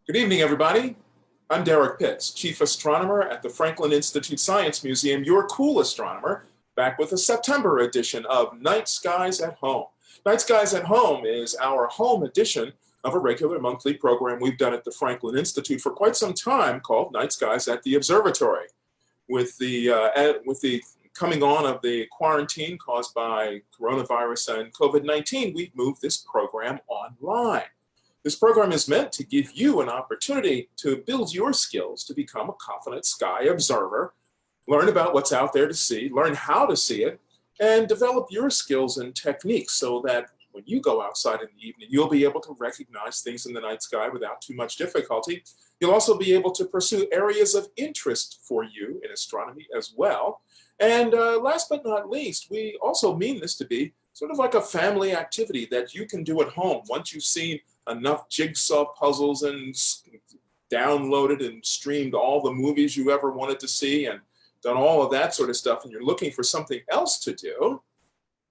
Good evening, everybody. I'm Derrick Pitts, Chief Astronomer at the Franklin Institute Science Museum, your cool astronomer, back with a September edition of Night Skies at Home. Night Skies at Home is our home edition of a regular monthly program we've done at the Franklin Institute for quite some time called Night Skies at the Observatory. With the coming on of the quarantine caused by coronavirus and COVID-19, we've moved this program online. This program is meant to give you an opportunity to build your skills to become a confident sky observer, learn about what's out there to see, learn how to see it, and develop your skills and techniques so that when you go outside in the evening, you'll be able to recognize things in the night sky without too much difficulty. You'll also be able to pursue areas of interest for you in astronomy as well. And last but not least, we also mean this to be sort of like a family activity that you can do at home once you've seen enough jigsaw puzzles and downloaded and streamed all the movies you ever wanted to see and done all of that sort of stuff, and you're looking for something else to do.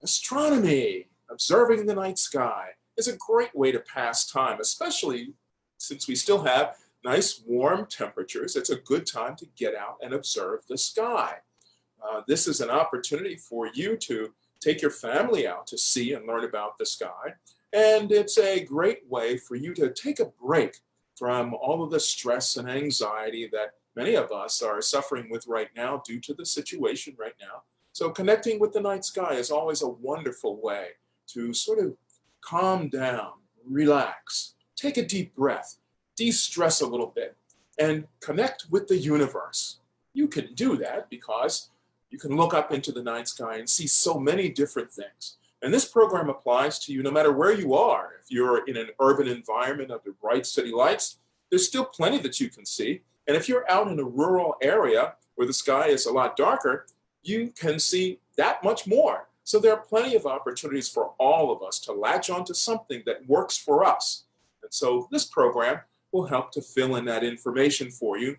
Astronomy, observing the night sky, is a great way to pass time, especially since we still have nice warm temperatures. It's a good time to get out and observe the sky. This is an opportunity for you to take your family out to see and learn about the sky. And it's a great way for you to take a break from all of the stress and anxiety that many of us are suffering with right now due to the situation right now. So connecting with the night sky is always a wonderful way to sort of calm down, relax, take a deep breath, de-stress a little bit, and connect with the universe. You can do that because you can look up into the night sky and see so many different things. And this program applies to you no matter where you are. If you're in an urban environment under bright city lights, there's still plenty that you can see. And if you're out in a rural area where the sky is a lot darker, you can see that much more. So there are plenty of opportunities for all of us to latch onto something that works for us. And so this program will help to fill in that information for you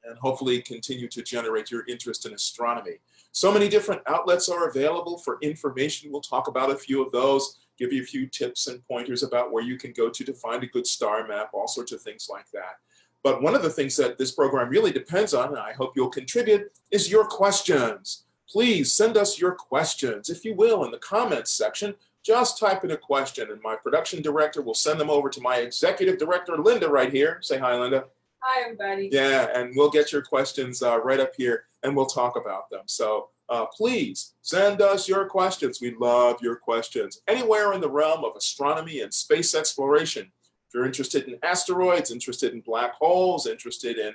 and hopefully continue to generate your interest in astronomy. So many different outlets are available for information. We'll talk about a few of those, give you a few tips and pointers about where you can go to find a good star map, all sorts of things like that. But one of the things that this program really depends on, and I hope you'll contribute, is your questions. Please send us your questions, if you will, in the comments section. Just type in a question, and my production director will send them over to my executive director, Linda, right here. Say hi, Linda. Hi, everybody. Yeah, and we'll get your questions right up here, and we'll talk about them. So please send us your questions. We love your questions. Anywhere in the realm of astronomy and space exploration. If you're interested in asteroids, interested in black holes, interested in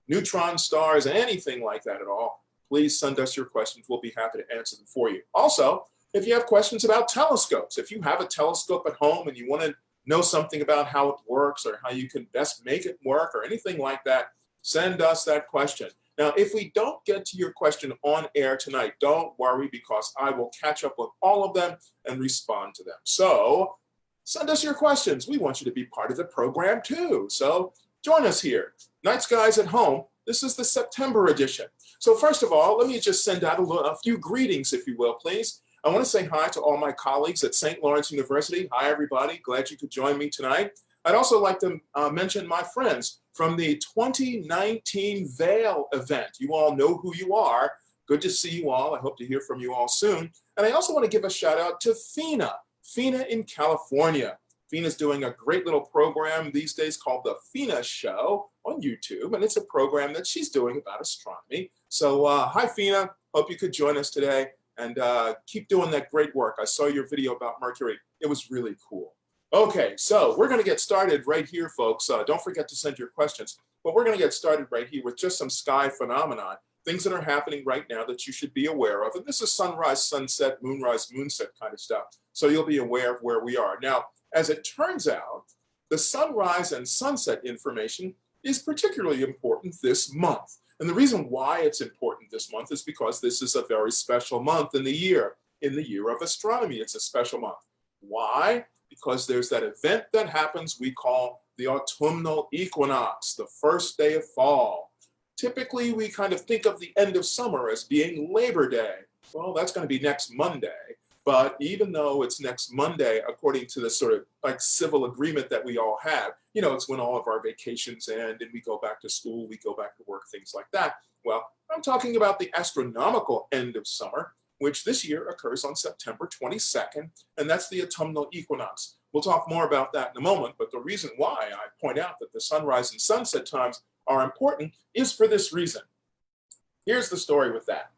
neutron stars, anything like that at all, please send us your questions. We'll be happy to answer them for you. Also, if you have questions about telescopes, if you have a telescope at home and you want to know something about how it works or how you can best make it work or anything like that, send us that question. Now, if we don't get to your question on air tonight, don't worry, because I will catch up with all of them and respond to them. So send us your questions. We want you to be part of the program too. So join us here. Night Skies at Home. This is the September edition. So first of all, let me just send out a few greetings, if you will, please. I want to say hi to all my colleagues at St. Lawrence University. Hi, everybody. Glad you could join me tonight. I'd also like to mention my friends from the 2019 Vail event. You all know who you are. Good to see you all. I hope to hear from you all soon. And I also want to give a shout out to Fina in California. Fina's doing a great little program these days called The Fina Show on YouTube, and it's a program that she's doing about astronomy. So hi, Fina. Hope you could join us today. And keep doing that great work. I saw your video about Mercury. It was really cool. Okay, so we're going to get started right here, folks. Don't forget to send your questions. But we're going to get started right here with just some sky phenomenon, things that are happening right now that you should be aware of. And this is sunrise, sunset, moonrise, moonset kind of stuff. So you'll be aware of where we are. Now, as it turns out, the sunrise and sunset information is particularly important this month. And the reason why it's important this month is because this is a very special month in the year. In the year of astronomy, it's a special month. Why? Because there's that event that happens we call the Autumnal Equinox, the first day of fall. Typically, we kind of think of the end of summer as being Labor Day. Well, that's going to be next Monday. But even though it's next Monday, according to the sort of like civil agreement that we all have, you know, it's when all of our vacations end and we go back to school, we go back to work, things like that. Well, I'm talking about the astronomical end of summer, which this year occurs on September 22nd, and that's the autumnal equinox. We'll talk more about that in a moment, but the reason why I point out that the sunrise and sunset times are important is for this reason. Here's the story with that.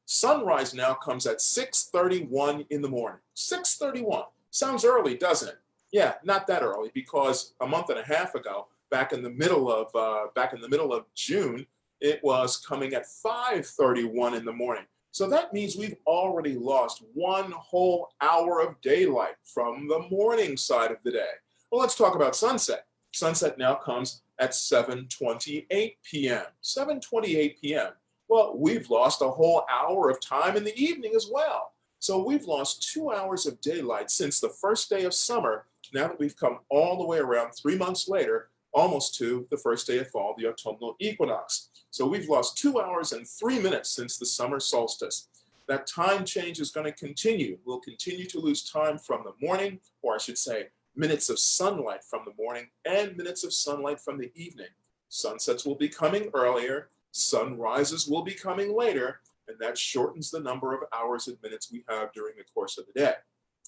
Sunrise now comes at 6:31 in the morning. 6:31. Sounds early, doesn't it? Yeah, not that early, because a month and a half ago, back in the middle of June, it was coming at 5:31 in the morning. So that means we've already lost 1 whole hour of daylight from the morning side of the day. Well, let's talk about sunset. Sunset now comes at 7:28 p.m. 7:28 p.m. Well, we've lost a whole hour of time in the evening as well. So we've lost 2 hours of daylight since the first day of summer, now that we've come all the way around 3 months later, almost to the first day of fall, the autumnal equinox. So we've lost 2 hours and 3 minutes since the summer solstice. That time change is going to continue. We'll continue to lose time from the morning, or I should say, minutes of sunlight from the morning and minutes of sunlight from the evening. Sunsets will be coming earlier. Sunrises will be coming later, and that shortens the number of hours and minutes we have during the course of the day.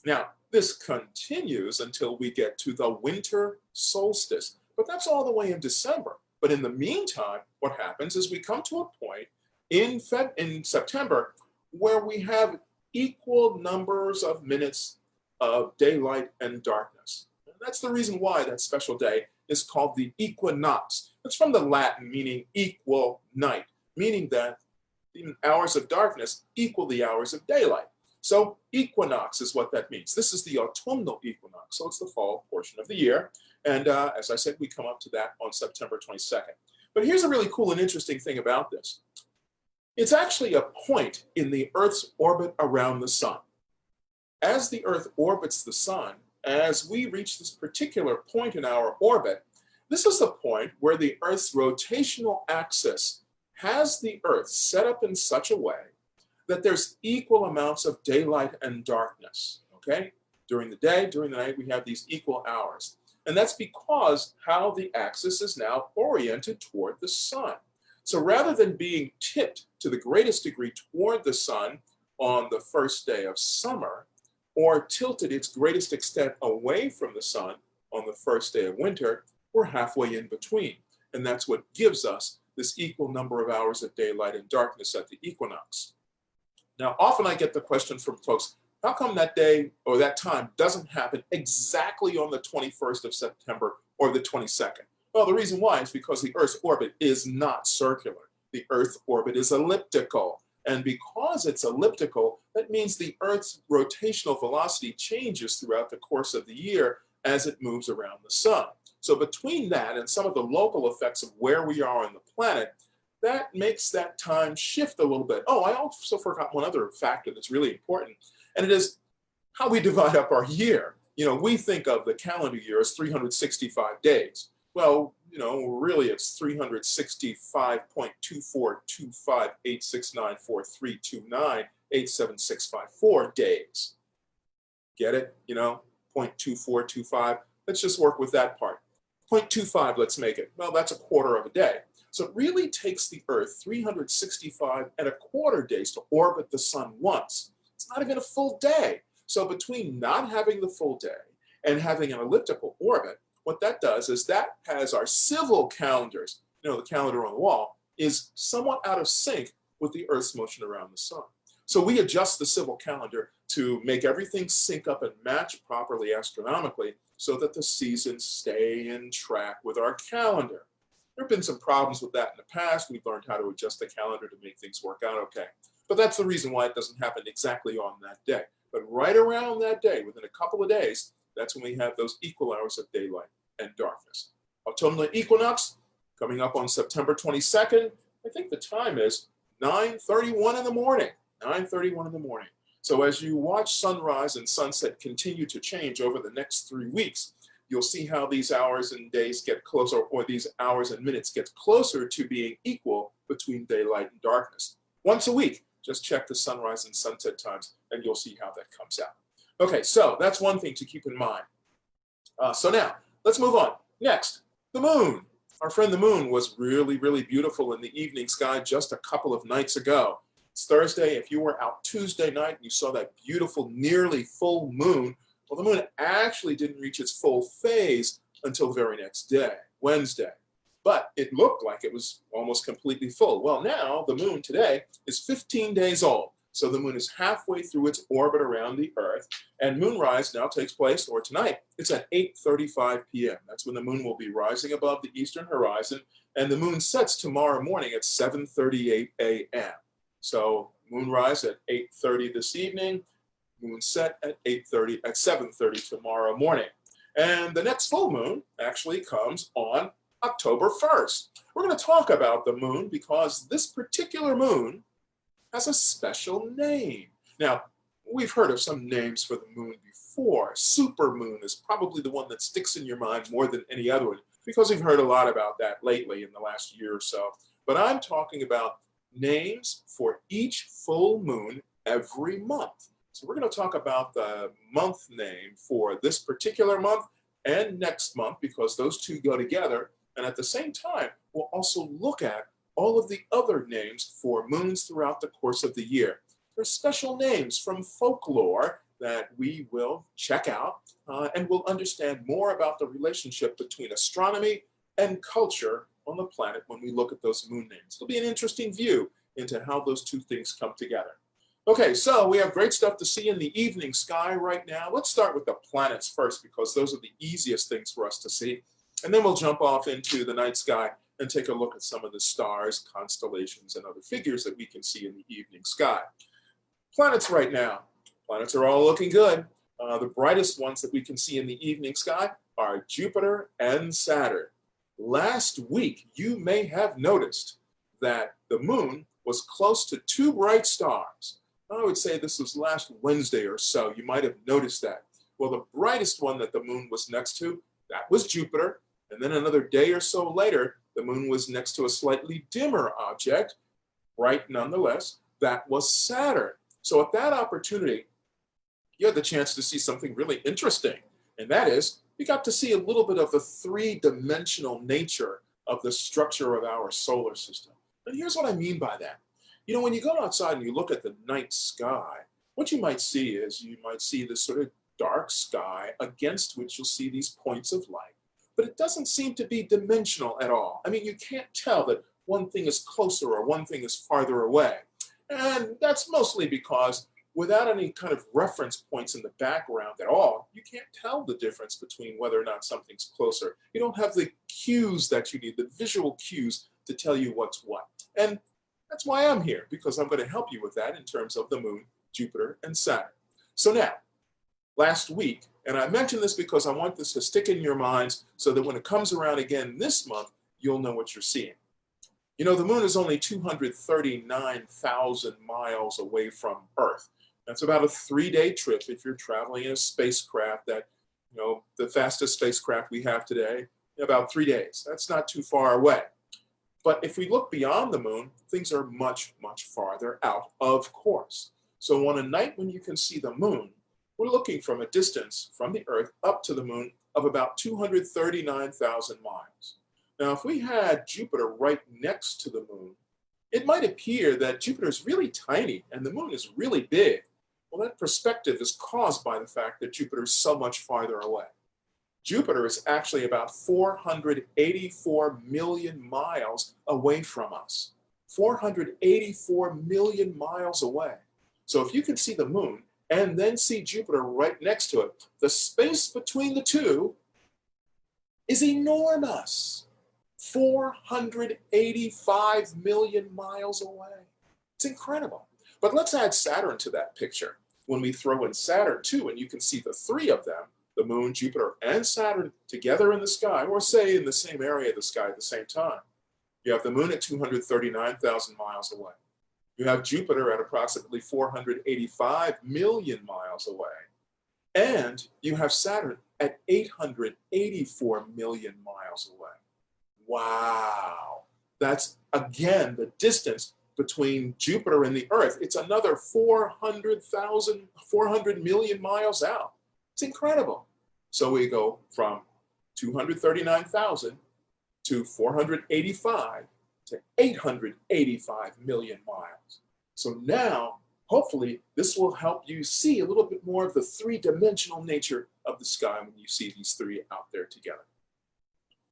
Now, this continues until we get to the winter solstice, but that's all the way in December. But in the meantime, what happens is we come to a point in September where we have equal numbers of minutes of daylight and darkness. And that's the reason why that special day is called the equinox. It's from the Latin meaning equal night, meaning that the hours of darkness equal the hours of daylight. So equinox is what that means. This is the autumnal equinox, so it's the fall portion of the year. And as I said, we come up to that on September 22nd. But here's a really cool and interesting thing about this. It's actually a point in the Earth's orbit around the sun. As the Earth orbits the sun, as we reach this particular point in our orbit, this is the point where the Earth's rotational axis has the Earth set up in such a way that there's equal amounts of daylight and darkness, okay? During the day, during the night, we have these equal hours. And that's because how the axis is now oriented toward the sun. So rather than being tipped to the greatest degree toward the sun on the first day of summer, or tilted its greatest extent away from the sun on the first day of winter, we're halfway in between. And that's what gives us this equal number of hours of daylight and darkness at the equinox. Now, often I get the question from folks, how come that day or that time doesn't happen exactly on the 21st of September or the 22nd? Well, the reason why is because the Earth's orbit is not circular. The Earth's orbit is elliptical. And because it's elliptical, that means the Earth's rotational velocity changes throughout the course of the year as it moves around the sun. So between that and some of the local effects of where we are on the planet, that makes that time shift a little bit. Oh, I also forgot one other factor that's really important, and it is how we divide up our year. You know, we think of the calendar year as 365 days. Well, you know, really it's 365.24258694329876654 days. Get it? You know, 0.2425. Let's just work with that part. 0.25, let's make it. Well, that's a quarter of a day. So it really takes the Earth 365.25 days to orbit the sun once. It's not even a full day. So between not having the full day and having an elliptical orbit, what that does is that has our civil calendars, you know, the calendar on the wall, is somewhat out of sync with the Earth's motion around the sun. So we adjust the civil calendar to make everything sync up and match properly astronomically so that the seasons stay in track with our calendar. There have been some problems with that in the past. We've learned how to adjust the calendar to make things work out okay. But that's the reason why it doesn't happen exactly on that day. But right around that day, within a couple of days, that's when we have those equal hours of daylight and darkness. Autumnal equinox coming up on September 22nd. I think the time is 9:31 in the morning. 9:31 in the morning. So as you watch sunrise and sunset continue to change over the next 3 weeks, you'll see how these hours and days get closer, or these hours and minutes get closer to being equal between daylight and darkness. Once a week, Just check the sunrise and sunset times, and you'll see how that comes out. Okay, so that's one thing to keep in mind. So now, let's move on. Next, the moon. Our friend the moon was really, really beautiful in the evening sky just a couple of nights ago. It's Thursday. If you were out Tuesday night and you saw that beautiful, nearly full moon, well, the moon actually didn't reach its full phase until the very next day, Wednesday. But it looked like it was almost completely full. Well, now the moon today is 15 days old. So the moon is halfway through its orbit around the Earth, and moonrise now takes place, or tonight, it's at 8:35 p.m. That's when the moon will be rising above the eastern horizon, and the moon sets tomorrow morning at 7:38 a.m. So moonrise at 8:30 this evening, moon set at 7:30 tomorrow morning. And the next full moon actually comes on October 1st. We're going to talk about the moon because this particular moon has a special name. Now, we've heard of some names for the moon before. Supermoon is probably the one that sticks in your mind more than any other one because we've heard a lot about that lately in the last year or so. But I'm talking about names for each full moon every month. So we're going to talk about the month name for this particular month and next month because those two go together. And at the same time, we'll also look at all of the other names for moons throughout the course of the year. There are special names from folklore that we will check out and we'll understand more about the relationship between astronomy and culture on the planet when we look at those moon names. It'll be an interesting view into how those two things come together. Okay, so we have great stuff to see in the evening sky right now. Let's start with the planets first because those are the easiest things for us to see. And then we'll jump off into the night sky and take a look at some of the stars, constellations, and other figures that we can see in the evening sky. Planets right now. Planets are all looking good. The brightest ones that we can see in the evening sky are Jupiter and Saturn. Last week, you may have noticed that the moon was close to two bright stars. I would say this was last Wednesday or so. You might have noticed that. Well, the brightest one that the moon was next to, that was Jupiter. And then another day or so later, the moon was next to a slightly dimmer object, bright nonetheless, that was Saturn. So at that opportunity, you had the chance to see something really interesting. And that is, you got to see a little bit of the three-dimensional nature of the structure of our solar system. And here's what I mean by that. You know, when you go outside and you look at the night sky, what you might see is you might see this sort of dark sky against which you'll see these points of light. But it doesn't seem to be dimensional at all. I mean, you can't tell that one thing is closer or one thing is farther away. And that's mostly because without any kind of reference points in the background at all, you can't tell the difference between whether or not something's closer. You don't have the cues that you need, the visual cues to tell you what's what. And that's why I'm here, because I'm going to help you with that in terms of the moon, Jupiter, and Saturn. So now, last week, and I mention this because I want this to stick in your minds so that when it comes around again this month, you'll know what you're seeing. You know, the moon is only 239,000 miles away from Earth. That's about a 3-day trip if you're traveling in a spacecraft that, you know, the fastest spacecraft we have today, about 3 days. That's not too far away. But if we look beyond the moon, things are much, much farther out, of course. So on a night when you can see the moon, we're looking from a distance from the Earth up to the moon of about 239,000 miles. Now, if we had Jupiter right next to the moon, it might appear that Jupiter is really tiny and the moon is really big. Well, that perspective is caused by the fact that Jupiter is so much farther away. Jupiter is actually about 484 million miles away from us. 484 million miles away. So if you can see the moon and then see Jupiter right next to it, the space between the two is enormous. 485 million miles away. It's incredible. But let's add Saturn to that picture. When we throw in Saturn too, and you can see the three of them, the moon, Jupiter, and Saturn together in the sky, or say in the same area of the sky at the same time. You have the moon at 239,000 miles away. You have Jupiter at approximately 485 million miles away. And you have Saturn at 884 million miles away. Wow. That's, again, the distance between Jupiter and the Earth, it's another 400 million miles out. It's incredible. So we go from 239,000 to 485 to 885 million miles. So now, hopefully, this will help you see a little bit more of the three-dimensional nature of the sky when you see these three out there together.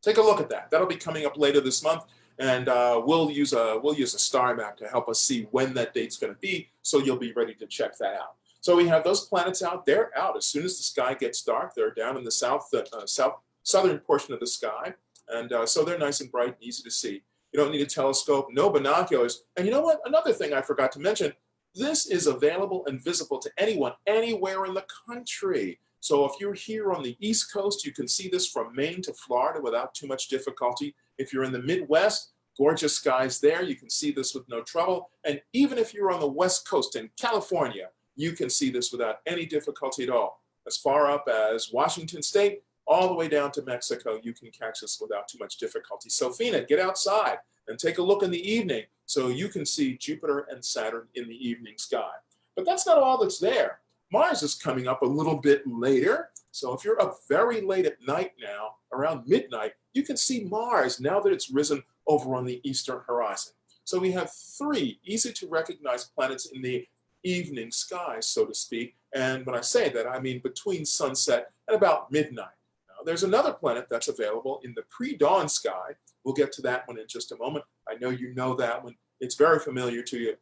Take a look at that. That'll be coming up later this month, and we'll use a star map to help us see when that date's going to be, so you'll be ready to check that out. So we have those planets out. They're out as soon as the sky gets dark. They're down in the southern portion of the sky, and so they're nice and bright and easy to see. You don't need a telescope, no binoculars. And you know what? Another thing I forgot to mention, this is available and visible to anyone, anywhere in the country. So if you're here on the East Coast, you can see this from Maine to Florida without too much difficulty. If you're in the Midwest, gorgeous skies there. You can see this with no trouble. And even if you're on the West Coast in California, you can see this without any difficulty at all. As far up as Washington State, all the way down to Mexico, you can catch this without too much difficulty. So Fina, get outside and take a look in the evening so you can see Jupiter and Saturn in the evening sky. But that's not all that's there. Mars is coming up a little bit later. So if you're up very late at night now, around midnight, you can see Mars now that it's risen over on the eastern horizon. So we have three easy to recognize planets in the evening sky, so to speak. And when I say that, I mean between sunset and about midnight. Now, there's another planet that's available in the pre-dawn sky. We'll get to that one in just a moment. I know you know that one. It's very familiar to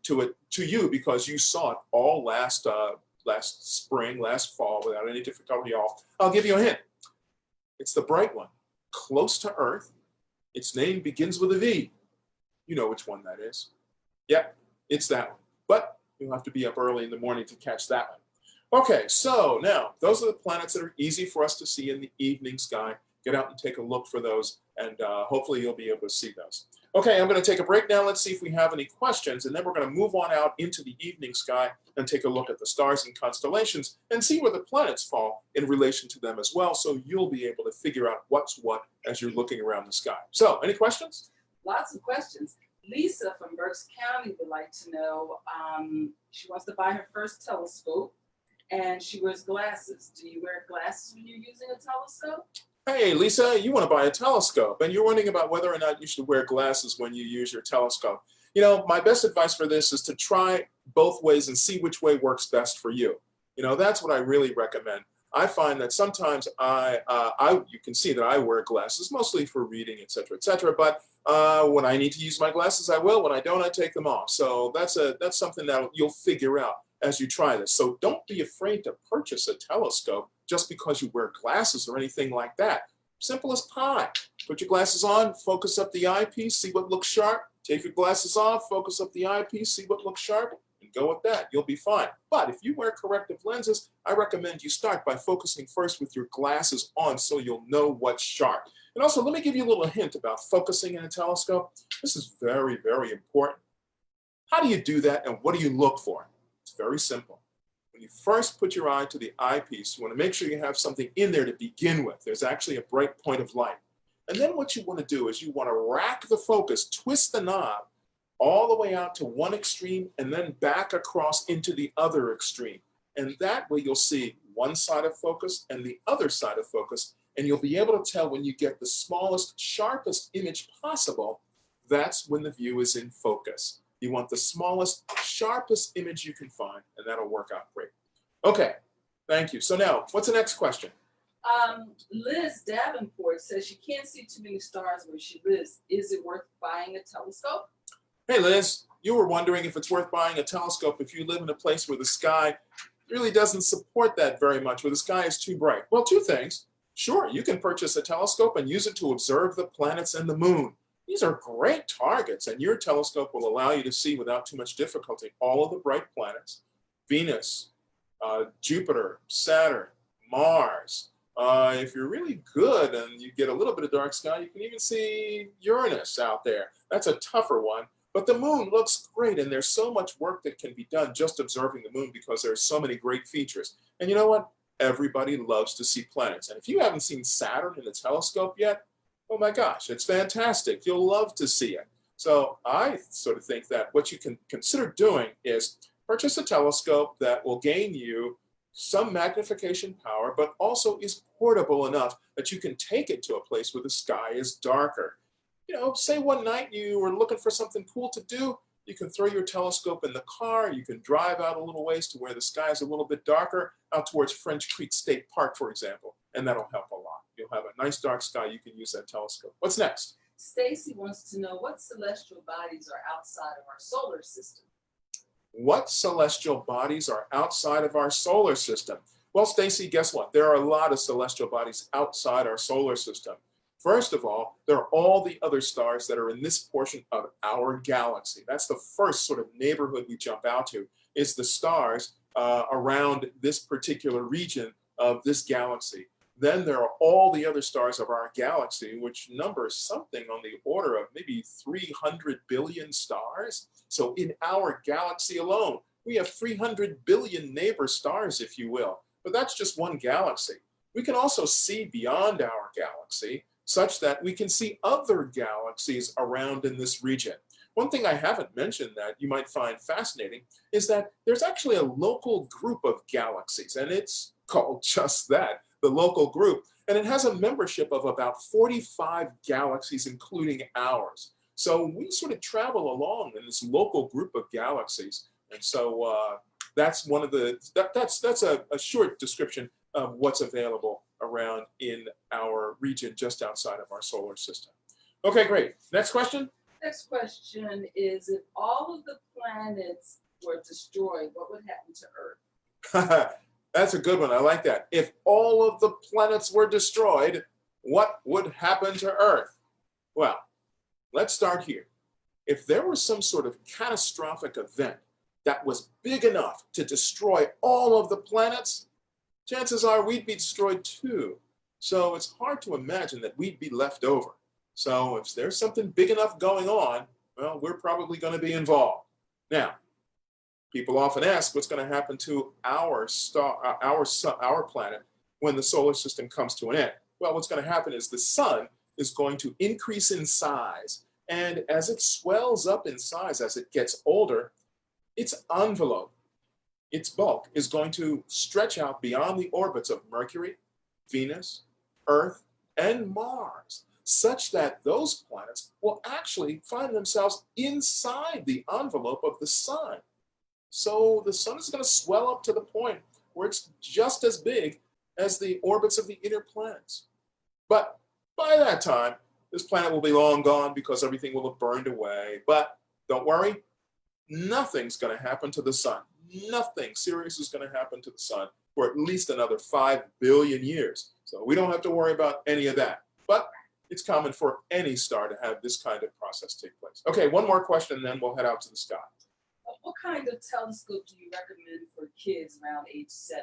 you because you saw it all last spring, last fall, without any difficulty at all. I'll give you a hint. It's the bright one, close to Earth. Its name begins with a V. You know which one that is. Yep, it's that one. But you'll have to be up early in the morning to catch that one. Okay, so now those are the planets that are easy for us to see in the evening sky. Get out and take a look for those, and hopefully you'll be able to see those. Okay, I'm going to take a break now. Let's see if we have any questions, and then we're going to move on out into the evening sky and take a look at the stars and constellations and see where the planets fall in relation to them as well, so you'll be able to figure out what's what as you're looking around the sky. So, any questions? Lots of questions. Lisa from Berks County would like to know, she wants to buy her first telescope, and she wears glasses. Do you wear glasses when you're using a telescope? Hey, Lisa, you want to buy a telescope, and you're wondering about whether or not you should wear glasses when you use your telescope. You know, my best advice for this is to try both ways and see which way works best for you. You know, that's what I really recommend. I find that sometimes you can see that I wear glasses, mostly for reading, et cetera, but when I need to use my glasses, I will. When I don't, I take them off. So that's something that you'll figure out as you try this. So don't be afraid to purchase a telescope just because you wear glasses or anything like that. Simple as pie. Put your glasses on, focus up the eyepiece, see what looks sharp. Take your glasses off, focus up the eyepiece, see what looks sharp, and go with that. You'll be fine. But if you wear corrective lenses, I recommend you start by focusing first with your glasses on so you'll know what's sharp. And also, let me give you a little hint about focusing in a telescope. This is very, very important. How do you do that, and what do you look for? It's very simple. When you first put your eye to the eyepiece, you want to make sure you have something in there to begin with. There's actually a bright point of light. And then what you want to do is you want to rack the focus, twist the knob all the way out to one extreme and then back across into the other extreme. And that way you'll see one side of focus and the other side of focus, and you'll be able to tell when you get the smallest, sharpest image possible, that's when the view is in focus. You want the smallest, sharpest image you can find, and that'll work out great. Okay, thank you. So now, what's the next question? Liz Davenport says she can't see too many stars where she lives. Is it worth buying a telescope? Hey, Liz, you were wondering if it's worth buying a telescope if you live in a place where the sky really doesn't support that very much, where the sky is too bright. Well, two things. Sure, you can purchase a telescope and use it to observe the planets and the moon. These are great targets, and your telescope will allow you to see without too much difficulty all of the bright planets, Venus, Jupiter, Saturn, Mars. If you're really good and you get a little bit of dark sky, you can even see Uranus out there. That's a tougher one, but the moon looks great, and there's so much work that can be done just observing the moon because there's so many great features. And you know what? Everybody loves to see planets. And if you haven't seen Saturn in a telescope yet, oh my gosh, it's fantastic. You'll love to see it. So I sort of think that what you can consider doing is purchase a telescope that will gain you some magnification power, but also is portable enough that you can take it to a place where the sky is darker. You know, say one night you were looking for something cool to do, you can throw your telescope in the car, you can drive out a little ways to where the sky is a little bit darker, out towards French Creek State Park, for example, and that'll help a lot. You'll have a nice dark sky, you can use that telescope. What's next? Stacy wants to know what celestial bodies are outside of our solar system. What celestial bodies are outside of our solar system? Well, Stacy, guess what? There are a lot of celestial bodies outside our solar system. First of all, there are all the other stars that are in this portion of our galaxy. That's the first sort of neighborhood we jump out to, is the stars around this particular region of this galaxy. Then there are all the other stars of our galaxy, which numbers something on the order of maybe 300 billion stars. So in our galaxy alone, we have 300 billion neighbor stars, if you will. But that's just one galaxy. We can also see beyond our galaxy, such that we can see other galaxies around in this region. One thing I haven't mentioned that you might find fascinating is that there's actually a local group of galaxies, and it's called just that, the local group. And it has a membership of about 45 galaxies, including ours. So we sort of travel along in this local group of galaxies. And so that's one of the, that's a short description of what's available around in our region just outside of our solar system. Okay, great. Next question. Next question is, if all of the planets were destroyed, what would happen to Earth? That's a good one. I like that. If all of the planets were destroyed, what would happen to Earth? Well, let's start here. If there was some sort of catastrophic event that was big enough to destroy all of the planets, chances are we'd be destroyed too. So it's hard to imagine that we'd be left over. So if there's something big enough going on, well, we're probably going to be involved. Now, people often ask what's going to happen to our star, our planet when the solar system comes to an end. Well, what's going to happen is the sun is going to increase in size. And as it swells up in size, as it gets older, its envelope, its bulk, is going to stretch out beyond the orbits of Mercury, Venus, Earth, and Mars, such that those planets will actually find themselves inside the envelope of the sun. So the sun is going to swell up to the point where it's just as big as the orbits of the inner planets. But by that time, this planet will be long gone because everything will have burned away. But don't worry, nothing's going to happen to the sun. Nothing serious is going to happen to the sun for at least another 5 billion years. So we don't have to worry about any of that. But it's common for any star to have this kind of process take place. Okay, one more question, and then we'll head out to the sky. What kind of telescope do you recommend for kids around age 7?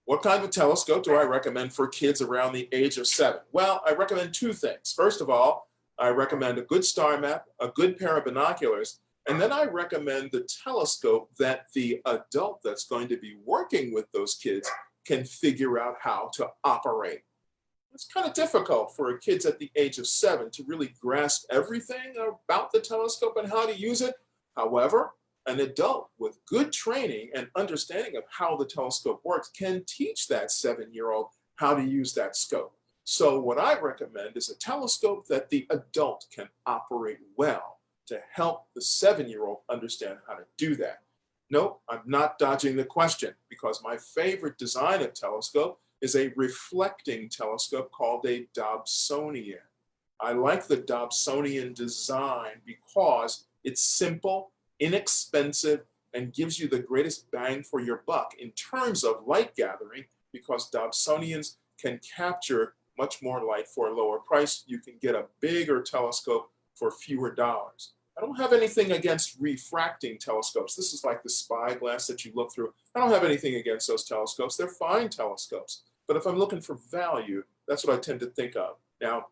What kind of telescope do I recommend for kids around the age of 7? Well, I recommend two things. First of all, I recommend a good star map, a good pair of binoculars, and then I recommend the telescope that the adult that's going to be working with those kids can figure out how to operate. It's kind of difficult for kids at the age of 7 to really grasp everything about the telescope and how to use it. However, an adult with good training and understanding of how the telescope works can teach that 7-year-old how to use that scope. So what I recommend is a telescope that the adult can operate well to help the 7-year-old understand how to do that. Nope, I'm not dodging the question, because my favorite design of telescope is a reflecting telescope called a Dobsonian. I like the Dobsonian design because it's simple, inexpensive, and gives you the greatest bang for your buck in terms of light gathering, because Dobsonians can capture much more light for a lower price. You can get a bigger telescope for fewer dollars. I don't have anything against refracting telescopes. This is like the spyglass that you look through. I don't have anything against those telescopes. They're fine telescopes. But if I'm looking for value, that's what I tend to think of. Now,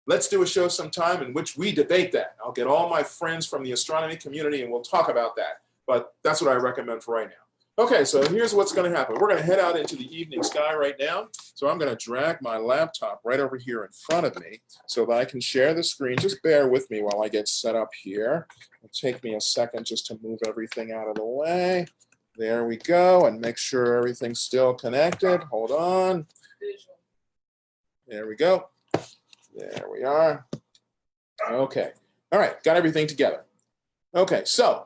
let's do a show sometime in which we debate that. I'll get all my friends from the astronomy community and we'll talk about that. But that's what I recommend for right now. Okay, so here's what's going to happen. We're going to head out into the evening sky right now. So I'm going to drag my laptop right over here in front of me so that I can share the screen. Just bear with me while I get set up here. It'll take me a second just to move everything out of the way. There we go, and make sure everything's still connected. Hold on. There we go. There we are. Okay. All right, got everything together. Okay, so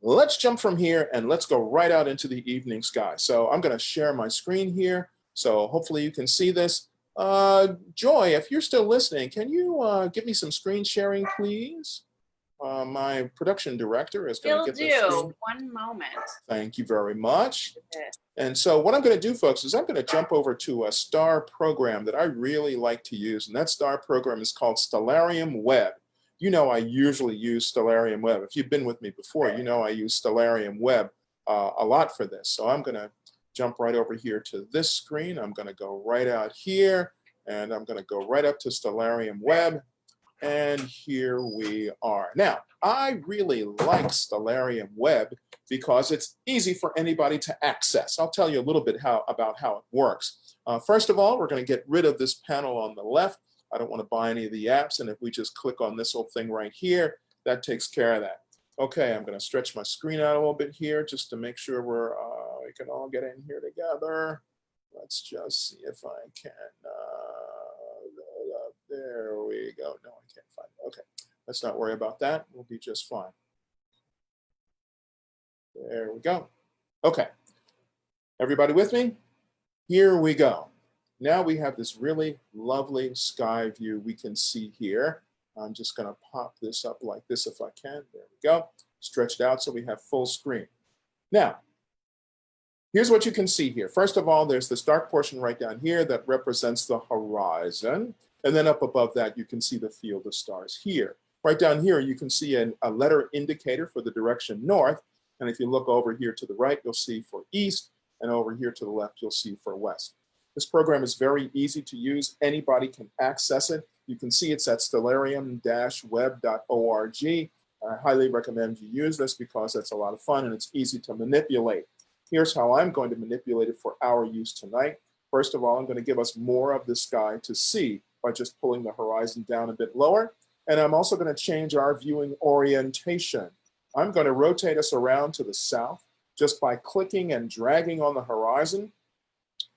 let's jump from here and let's go right out into the evening sky. So I'm going to share my screen here. So hopefully you can see this. Joy, if you're still listening, can you give me some screen sharing, please? My production director is going to get this screen. One moment. Thank you very much. And so what I'm going to do, folks, is I'm going to jump over to a star program that I really like to use. And that star program is called Stellarium Web. You know I usually use Stellarium Web. If you've been with me before, you know I use Stellarium Web a lot for this. So I'm going to jump right over here to this screen. I'm going to go right out here, and I'm going to go right up to Stellarium Web. And here we are. Now, I really like Stellarium Web because it's easy for anybody to access. I'll tell you a little bit about how it works. First of all, we're going to get rid of this panel on the left. I don't want to buy any of the apps, and if we just click on this little thing right here, that takes care of that. Okay, I'm going to stretch my screen out a little bit here just to make sure we can all get in here together. Let's just see if I can. There we go. No, I can't find it. Okay, let's not worry about that. We'll be just fine. There we go. Okay, everybody with me? Here we go. Now we have this really lovely sky view we can see here. I'm just going to pop this up like this if I can. There we go. Stretched out so we have full screen. Now, here's what you can see here. First of all, there's this dark portion right down here that represents the horizon. And then up above that, you can see the field of stars here. Right down here, you can see a letter indicator for the direction north. And if you look over here to the right, you'll see for east. And over here to the left, you'll see for west. This program is very easy to use. Anybody can access it. You can see it's at stellarium-web.org. I highly recommend you use this because it's a lot of fun and it's easy to manipulate. Here's how I'm going to manipulate it for our use tonight. First of all, I'm going to give us more of the sky to see by just pulling the horizon down a bit lower. And I'm also going to change our viewing orientation. I'm going to rotate us around to the south just by clicking and dragging on the horizon.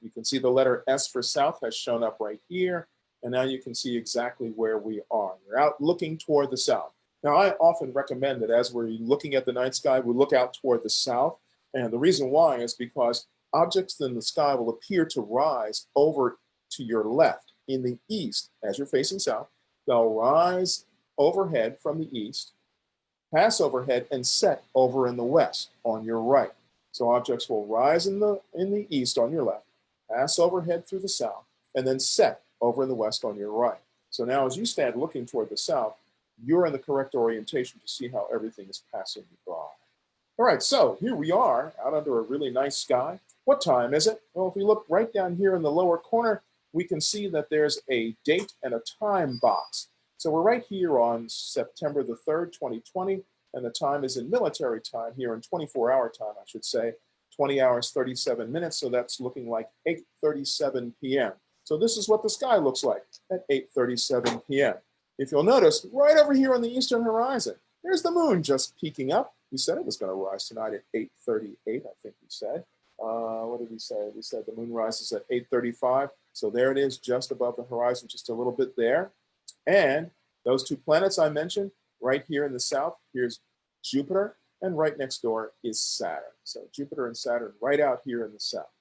You can see the letter S for south has shown up right here. And now you can see exactly where we are. We're out looking toward the south. Now, I often recommend that as we're looking at the night sky, we look out toward the south. And the reason why is because objects in the sky will appear to rise over to your left. In the east, as you're facing south, they'll rise overhead from the east, pass overhead, and set over in the west on your right. So objects will rise in the east on your left, pass overhead through the south, and then set over in the west on your right. So now as you stand looking toward the south, you're in the correct orientation to see how everything is passing you by. All right, so here we are out under a really nice sky. What time is it? Well, if we look right down here in the lower corner, we can see that there's a date and a time box. So we're right here on September the 3rd, 2020, and the time is in military time here in 24-hour time, I should say, 20 hours, 37 minutes. So that's looking like 8:37 p.m. So this is what the sky looks like at 8:37 p.m. If you'll notice, right over here on the eastern horizon, there's the moon just peeking up. We said it was going to rise tonight at 8:38, I think we said. What did we say? We said the moon rises at 8:35. So there it is, just above the horizon, just a little bit there. And those two planets I mentioned, right here in the south, here's Jupiter, and right next door is Saturn. So Jupiter and Saturn right out here in the south.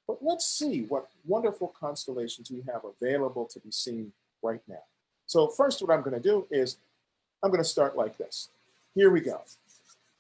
But let's see what wonderful constellations we have available to be seen right now. So first, what I'm going to do is I'm going to start like this. Here we go.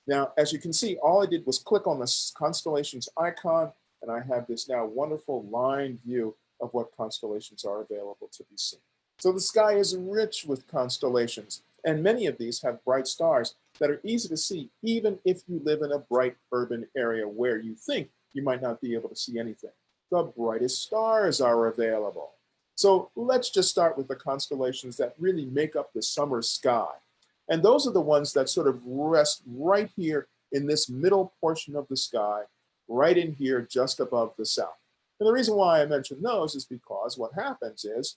Now, as you can see, all I did was click on the constellations icon, and I have this now wonderful line view of what constellations are available to be seen. So the sky is rich with constellations, and many of these have bright stars that are easy to see, even if you live in a bright urban area where you think you might not be able to see anything. The brightest stars are available. So let's just start with the constellations that really make up the summer sky. And those are the ones that sort of rest right here in this middle portion of the sky right in here just above the south. And the reason why I mention those is because what happens is,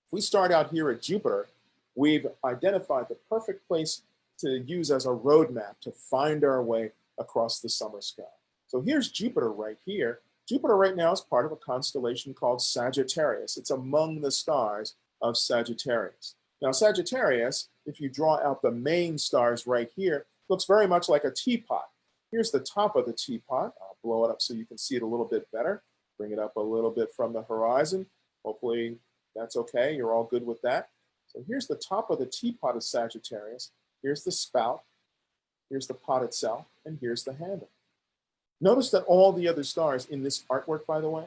if we start out here at Jupiter, we've identified the perfect place to use as a roadmap to find our way across the summer sky. So here's Jupiter right here. Jupiter right now is part of a constellation called Sagittarius. It's among the stars of Sagittarius. Now Sagittarius, if you draw out the main stars right here, looks very much like a teapot. Here's the top of the teapot. I'll blow it up so you can see it a little bit better. Bring it up a little bit from the horizon. Hopefully that's okay. You're all good with that. So here's the top of the teapot of Sagittarius. Here's the spout. Here's the pot itself. And here's the handle. Notice that all the other stars in this artwork, by the way,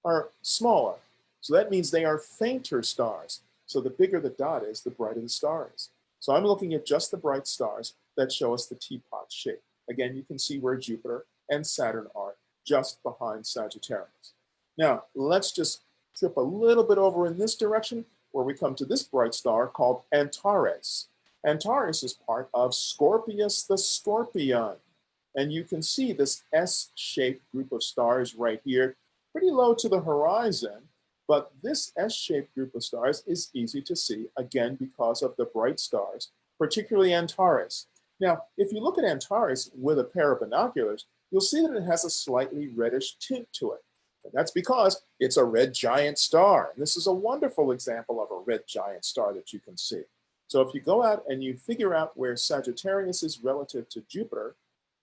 are smaller. So that means they are fainter stars. So the bigger the dot is, the brighter the star is. So I'm looking at just the bright stars that show us the teapot shape. Again, you can see where Jupiter and Saturn are just behind Sagittarius. Now, let's just trip a little bit over in this direction where we come to this bright star called Antares. Antares is part of Scorpius the Scorpion. And you can see this S-shaped group of stars right here, pretty low to the horizon. But this S-shaped group of stars is easy to see, again, because of the bright stars, particularly Antares. Now, if you look at Antares with a pair of binoculars, you'll see that it has a slightly reddish tint to it. And that's because it's a red giant star. And this is a wonderful example of a red giant star that you can see. So if you go out and you figure out where Sagittarius is relative to Jupiter,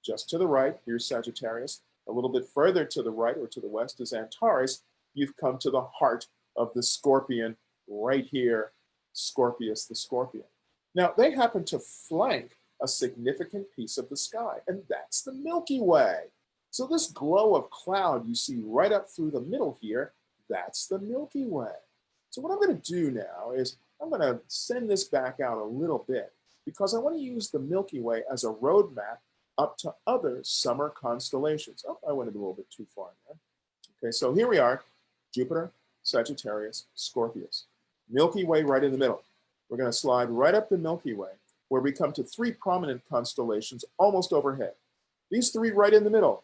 just to the right, here's Sagittarius. A little bit further to the right or to the west is Antares. You've come to the heart of the Scorpion right here, Scorpius the Scorpion. Now, they happen to flank a significant piece of the sky, and that's the Milky Way. So this glow of cloud you see right up through the middle here, that's the Milky Way. So what I'm going to do now is I'm going to send this back out a little bit because I want to use the Milky Way as a roadmap up to other summer constellations. Oh, I went a little bit too far there. Okay, so here we are, Jupiter, Sagittarius, Scorpius. Milky Way right in the middle. We're going to slide right up the Milky Way where we come to three prominent constellations almost overhead. These three right in the middle.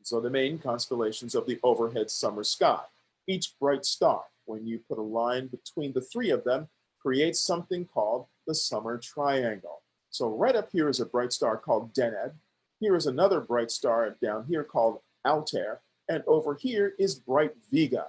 These are the main constellations of the overhead summer sky. Each bright star, when you put a line between the three of them, creates something called the summer triangle. So right up here is a bright star called Deneb. Here is another bright star down here called Altair. And over here is bright Vega.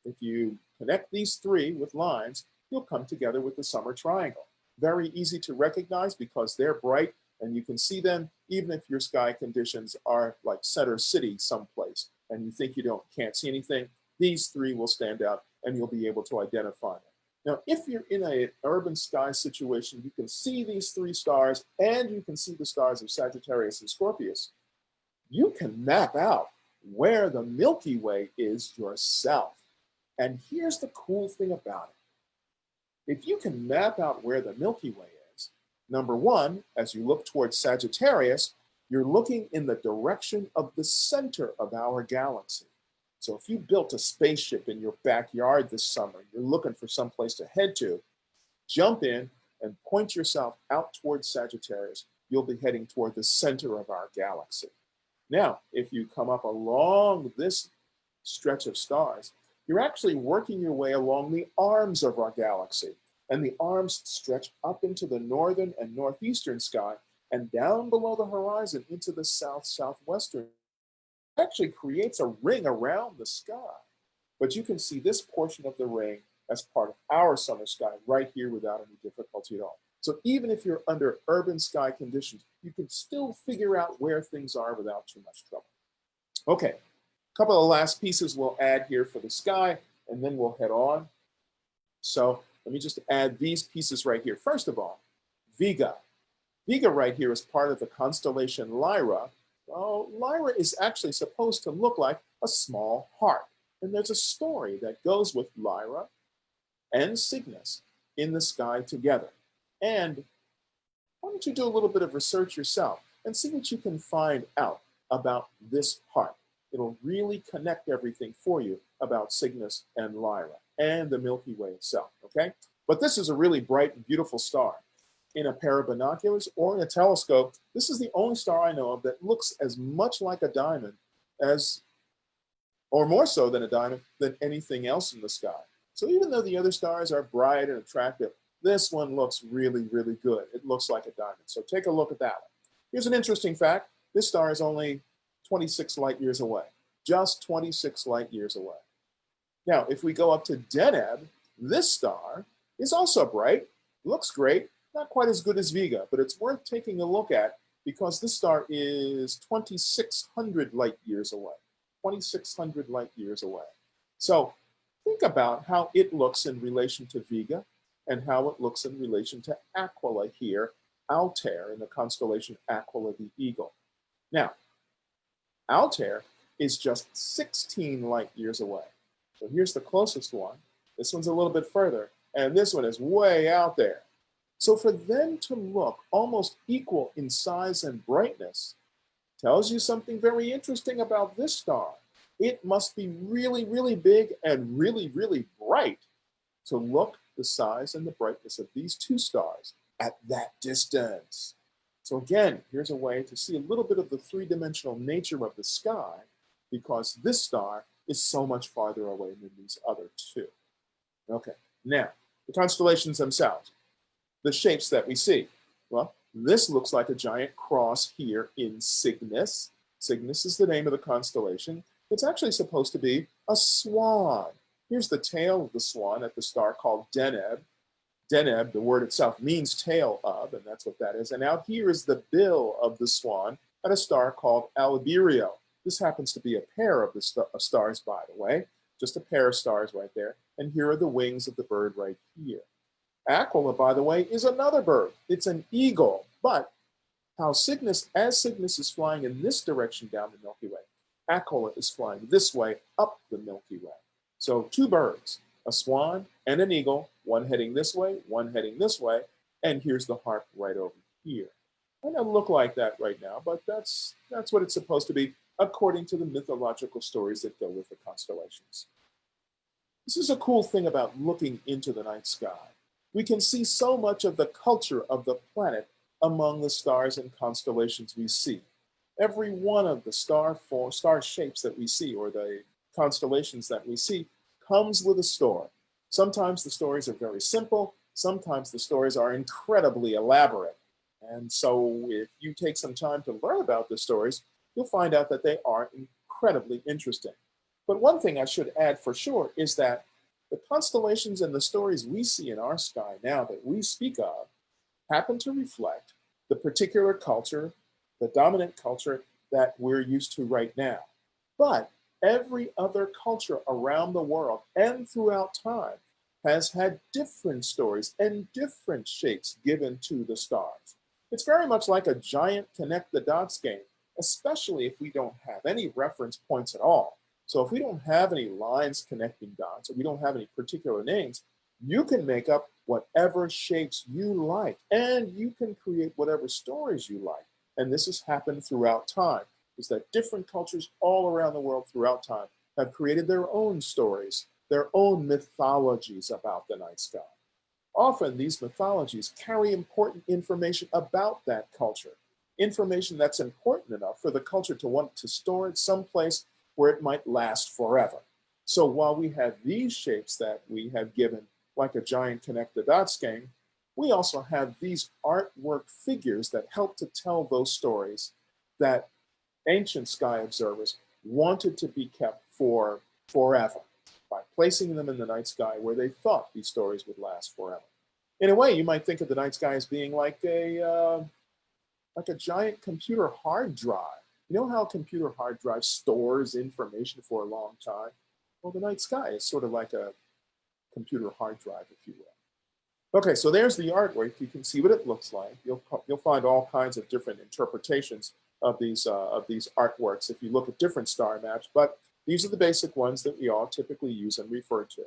If you connect these three with lines, you'll come together with the summer triangle. Very easy to recognize because they're bright and you can see them even if your sky conditions are like Center City someplace and you think you can't see anything. These three will stand out and you'll be able to identify them. Now, if you're in an urban sky situation, you can see these three stars and you can see the stars of Sagittarius and Scorpius. You can map out where the Milky Way is yourself. And here's the cool thing about it. If you can map out where the Milky Way is, number one, as you look towards Sagittarius, you're looking in the direction of the center of our galaxy. So if you built a spaceship in your backyard this summer, you're looking for some place to head to, jump in and point yourself out towards Sagittarius. You'll be heading toward the center of our galaxy. Now, if you come up along this stretch of stars, you're actually working your way along the arms of our galaxy. And the arms stretch up into the northern and northeastern sky and down below the horizon into the southwestern. It actually creates a ring around the sky. But you can see this portion of the ring as part of our summer sky right here without any difficulty at all. So even if you're under urban sky conditions, you can still figure out where things are without too much trouble. Okay, a couple of last pieces we'll add here for the sky, and then we'll head on. So let me just add these pieces right here. First of all, Vega. Vega right here is part of the constellation Lyra. Well, Lyra is actually supposed to look like a small heart. And there's a story that goes with Lyra and Cygnus in the sky together. And why don't you do a little bit of research yourself and see what you can find out about this heart. It'll really connect everything for you about Cygnus and Lyra and the Milky Way itself, okay? But this is a really bright and beautiful star. in a pair of binoculars or in a telescope, this is the only star I know of that looks as much like a diamond as, or more so than a diamond, than anything else in the sky. So even though the other stars are bright and attractive, this one looks really, really good. It looks like a diamond. So take a look at that one. Here's an interesting fact. This star is only 26 light years away, just 26 light years away. Now, if we go up to Deneb, this star is also bright, looks great, not quite as good as Vega, but it's worth taking a look at because this star is 2,600 light years away. 2,600 light years away. So think about how it looks in relation to Vega and how it looks in relation to Aquila here, Altair in the constellation Aquila the Eagle. Now, Altair is just 16 light years away. So here's the closest one. This one's a little bit further, and this one is way out there. So for them to look almost equal in size and brightness tells you something very interesting about this star. It must be really, really big and really, really bright to look the size and the brightness of these two stars at that distance. So again, here's a way to see a little bit of the three-dimensional nature of the sky because this star is so much farther away than these other two. Okay, now, the constellations themselves, the shapes that we see. Well, this looks like a giant cross here in Cygnus. Cygnus is the name of the constellation. It's actually supposed to be a swan. Here's the tail of the swan at the star called Deneb. Deneb, the word itself, means tail of, and that's what that is. And out here is the bill of the swan at a star called Alberio. This happens to be a pair of the stars, by the way, just a pair of stars right there. And here are the wings of the bird right here. Aquila, by the way, is another bird. It's an eagle, but as Cygnus is flying in this direction down the Milky Way, Aquila is flying this way up the Milky Way. So two birds, a swan and an eagle, one heading this way, one heading this way, and here's the harp right over here. It doesn't look like that right now, but that's what it's supposed to be according to the mythological stories that go with the constellations. This is a cool thing about looking into the night sky. We can see so much of the culture of the planet among the stars and constellations we see. Every one of the star shapes that we see, or the constellations that we see, comes with a story. Sometimes the stories are very simple. Sometimes the stories are incredibly elaborate. And so if you take some time to learn about the stories, you'll find out that they are incredibly interesting. But one thing I should add for sure is that the constellations and the stories we see in our sky now that we speak of happen to reflect the particular culture, the dominant culture that we're used to right now. But every other culture around the world and throughout time has had different stories and different shapes given to the stars. It's very much like a giant connect the dots game, especially if we don't have any reference points at all. So if we don't have any lines connecting dots, or we don't have any particular names, you can make up whatever shapes you like, and you can create whatever stories you like. And this has happened throughout time, is that different cultures all around the world throughout time have created their own stories, their own mythologies about the night sky. Often these mythologies carry important information about that culture, information that's important enough for the culture to want to store it someplace where it might last forever. So while we have these shapes that we have given, like a giant connect the dots game, we also have these artwork figures that help to tell those stories that ancient sky observers wanted to be kept for forever by placing them in the night sky where they thought these stories would last forever. In a way, you might think of the night sky as being like a giant computer hard drive. You know how a computer hard drive stores information for a long time? Well, the night sky is sort of like a computer hard drive, if you will. Okay, so there's the artwork. You can see what it looks like. You'll find all kinds of different interpretations of these artworks if you look at different star maps, but these are the basic ones that we all typically use and refer to.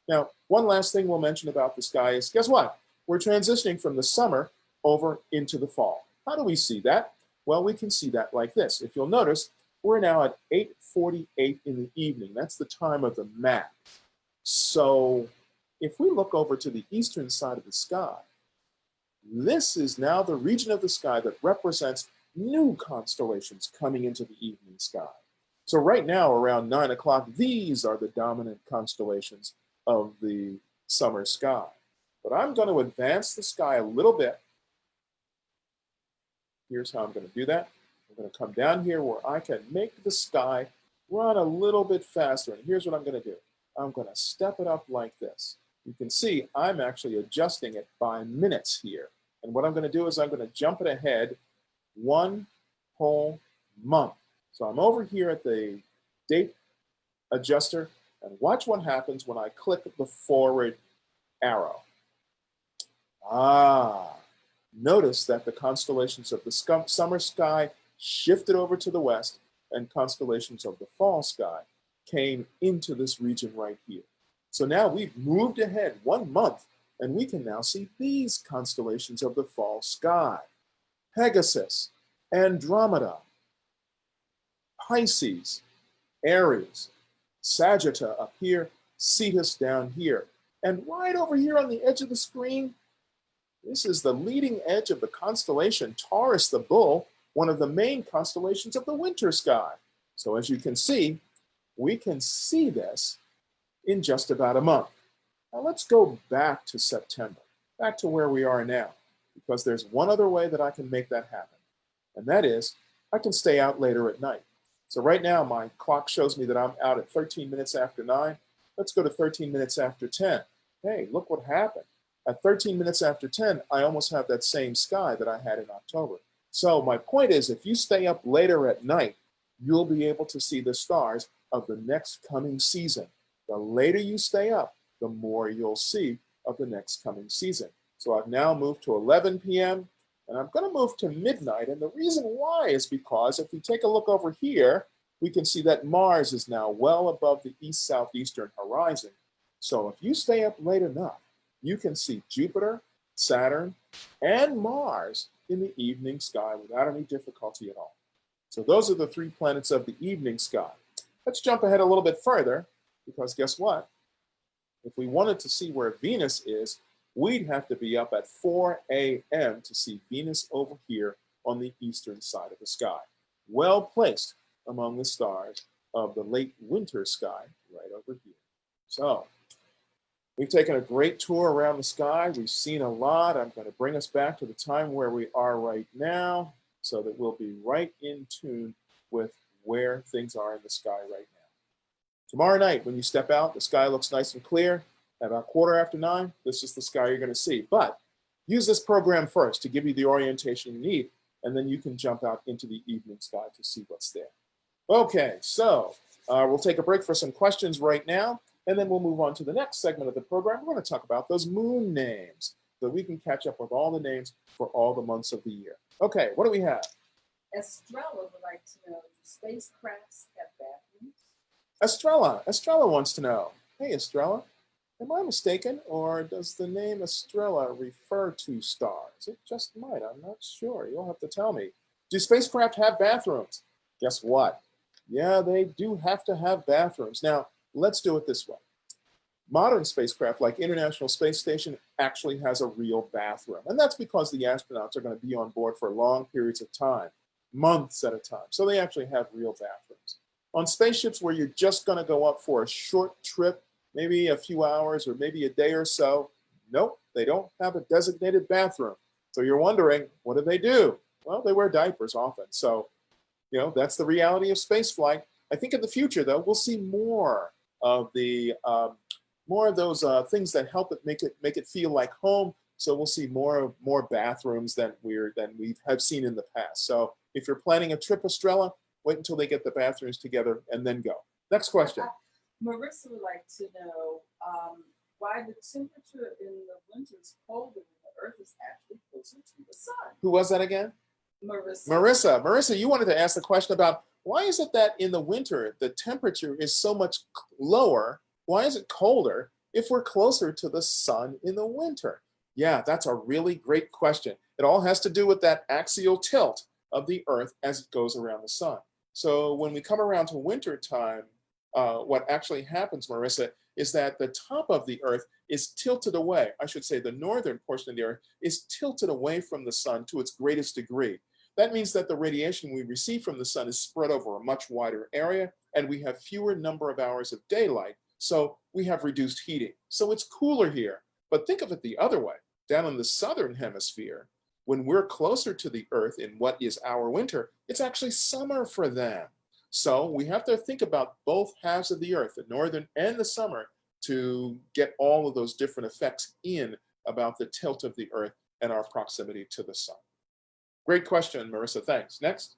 Now, one last thing we'll mention about the sky is, guess what? We're transitioning from the summer over into the fall. How do we see that? Well, we can see that like this. If you'll notice, we're now at 8:48 in the evening. That's the time of the map. So if we look over to the eastern side of the sky, This is now the region of the sky that represents new constellations coming into the evening sky. So right now, around 9 o'clock, these are the dominant constellations of the summer sky. But I'm going to advance the sky a little bit. Here's how I'm going to do that. I'm going to come down here where I can make the sky run a little bit faster. And here's what I'm going to do. I'm going to step it up like this. You can see I'm actually adjusting it by minutes here. And what I'm going to do is I'm going to jump it ahead 1 whole month. So I'm over here at the date adjuster, and watch what happens when I click the forward arrow. Notice that the constellations of the summer sky shifted over to the west, and constellations of the fall sky came into this region right here. So now we've moved ahead 1 month, and we can now see these constellations of the fall sky: Pegasus, Andromeda, Pisces, Aries, Sagittarius up here, Cetus down here. And right over here on the edge of the screen, this is the leading edge of the constellation Taurus the Bull, one of the main constellations of the winter sky. So as you can see, we can see this in just about a month. Now let's go back to September, back to where we are now, because there's one other way that I can make that happen. And that is, I can stay out later at night. So right now, my clock shows me that I'm out at 13 minutes after 9. Let's go to 13 minutes after 10. Hey, look what happened. At 13 minutes after 10, I almost have that same sky that I had in October. So my point is, if you stay up later at night, you'll be able to see the stars of the next coming season. The later you stay up, the more you'll see of the next coming season. So I've now moved to 11 p.m. and I'm going to move to midnight. And the reason why is because if we take a look over here, we can see that Mars is now well above the east-southeastern horizon. So if you stay up late enough, you can see Jupiter, Saturn, and Mars in the evening sky without any difficulty at all. So those are the 3 planets of the evening sky. Let's jump ahead a little bit further, because guess what? If we wanted to see where Venus is, we'd have to be up at 4 a.m. to see Venus over here on the eastern side of the sky. Well placed among the stars of the late winter sky right over here. So we've taken a great tour around the sky. We've seen a lot. I'm going to bring us back to the time where we are right now so that we'll be right in tune with where things are in the sky right now. Tomorrow night, when you step out, the sky looks nice and clear. At about 9:15, this is the sky you're going to see. But use this program first to give you the orientation you need, and then you can jump out into the evening sky to see what's there. Okay, so we'll take a break for some questions right now, and then we'll move on to the next segment of the program. We're going to talk about those moon names so we can catch up with all the names for all the months of the year. Okay, what do we have? Estrella would like to know, do spacecrafts have bathrooms? Estrella wants to know. Hey, Estrella, am I mistaken, or does the name Estrella refer to stars? It just might. I'm not sure. You'll have to tell me. Do spacecraft have bathrooms? Guess what? Yeah, they do have to have bathrooms. Now, let's do it this way. Modern spacecraft, like International Space Station, actually has a real bathroom. And that's because the astronauts are going to be on board for long periods of time, months at a time. So they actually have real bathrooms. On spaceships where you're just going to go up for a short trip, maybe a few hours or maybe a day or so, nope, they don't have a designated bathroom. So you're wondering, what do? Well, they wear diapers often. So, you know, that's the reality of spaceflight. I think in the future, though, we'll see more of those things that help it make it feel like home. So we'll see more bathrooms than we have seen in the past. So if you're planning a trip, Estrella, wait until they get the bathrooms together and then go. Next question. Marissa would like to know why the temperature in the winter is colder when the Earth is actually closer to the sun. Who was that again? Marissa, you wanted to ask the question about why is it that in the winter the temperature is so much lower? Why is it colder if we're closer to the sun in the winter? Yeah, that's a really great question. It all has to do with that axial tilt of the Earth as it goes around the sun. So when we come around to winter time, what actually happens, Marissa, is that the top of the Earth is tilted away. I should say the northern portion of the Earth is tilted away from the sun to its greatest degree. That means that the radiation we receive from the sun is spread over a much wider area, and we have fewer number of hours of daylight, so we have reduced heating. So it's cooler here. But think of it the other way. Down in the southern hemisphere, when we're closer to the Earth in what is our winter, it's actually summer for them. So we have to think about both halves of the Earth, the northern and the summer, to get all of those different effects in about the tilt of the Earth and our proximity to the sun. Great question, Marissa. Thanks. Next.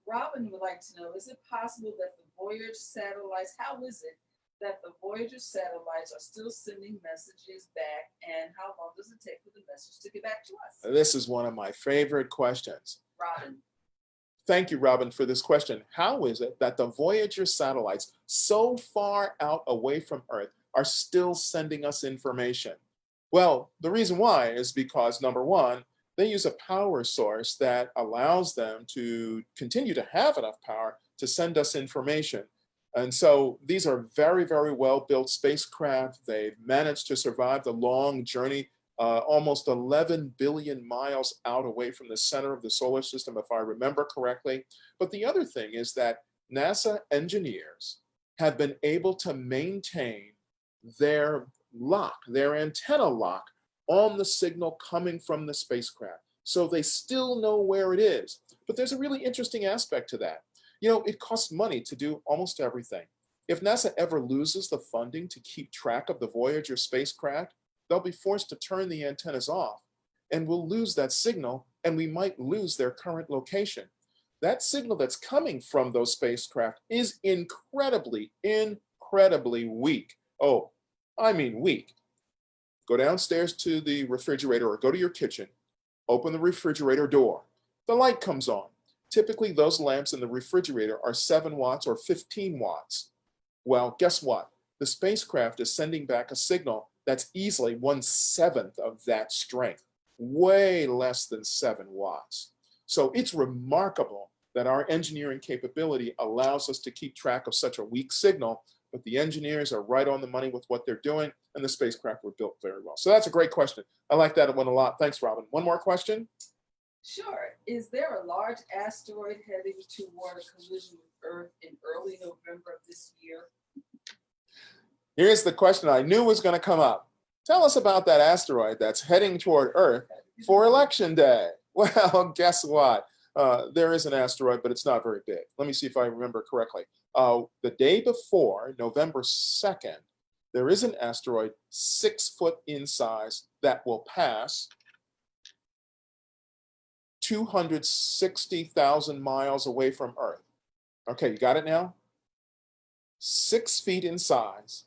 Robin would like to know, is it possible that the Voyager satellites, how is it that the Voyager satellites are still sending messages back, and how long does it take for the message to get back to us? This is one of my favorite questions. Robin. Thank you, Robin, for this question. How is it that the Voyager satellites so far out away from Earth are still sending us information? Well, the reason why is because, number one, they use a power source that allows them to continue to have enough power to send us information. And so these are very, very well-built spacecraft. They've managed to survive the long journey, almost 11 billion miles out away from the center of the solar system, if I remember correctly. But the other thing is that NASA engineers have been able to maintain their lock, their antenna lock, on the signal coming from the spacecraft. So they still know where it is. But there's a really interesting aspect to that. You know, it costs money to do almost everything. If NASA ever loses the funding to keep track of the Voyager spacecraft, they'll be forced to turn the antennas off, and we'll lose that signal, and we might lose their current location. That signal that's coming from those spacecraft is incredibly, incredibly weak. Oh, I mean weak. Go downstairs to the refrigerator or go to your kitchen, open the refrigerator door. The light comes on. Typically, those lamps in the refrigerator are 7 watts or 15 watts. Well, guess what? The spacecraft is sending back a signal that's easily 1/7 of that strength, way less than 7 watts. So it's remarkable that our engineering capability allows us to keep track of such a weak signal, but the engineers are right on the money with what they're doing, and the spacecraft were built very well. So that's a great question. I like that one a lot. Thanks, Robin. One more question? Sure. Is there a large asteroid heading toward a collision with Earth in early November of this year? Here's the question I knew was going to come up. Tell us about that asteroid that's heading toward Earth for Election Day. Well, guess what? There is an asteroid, but it's not very big. Let me see if I remember correctly. The day before, November 2nd, there is an asteroid 6 foot in size that will pass 260,000 miles away from Earth. Okay, you got it now? 6 feet in size,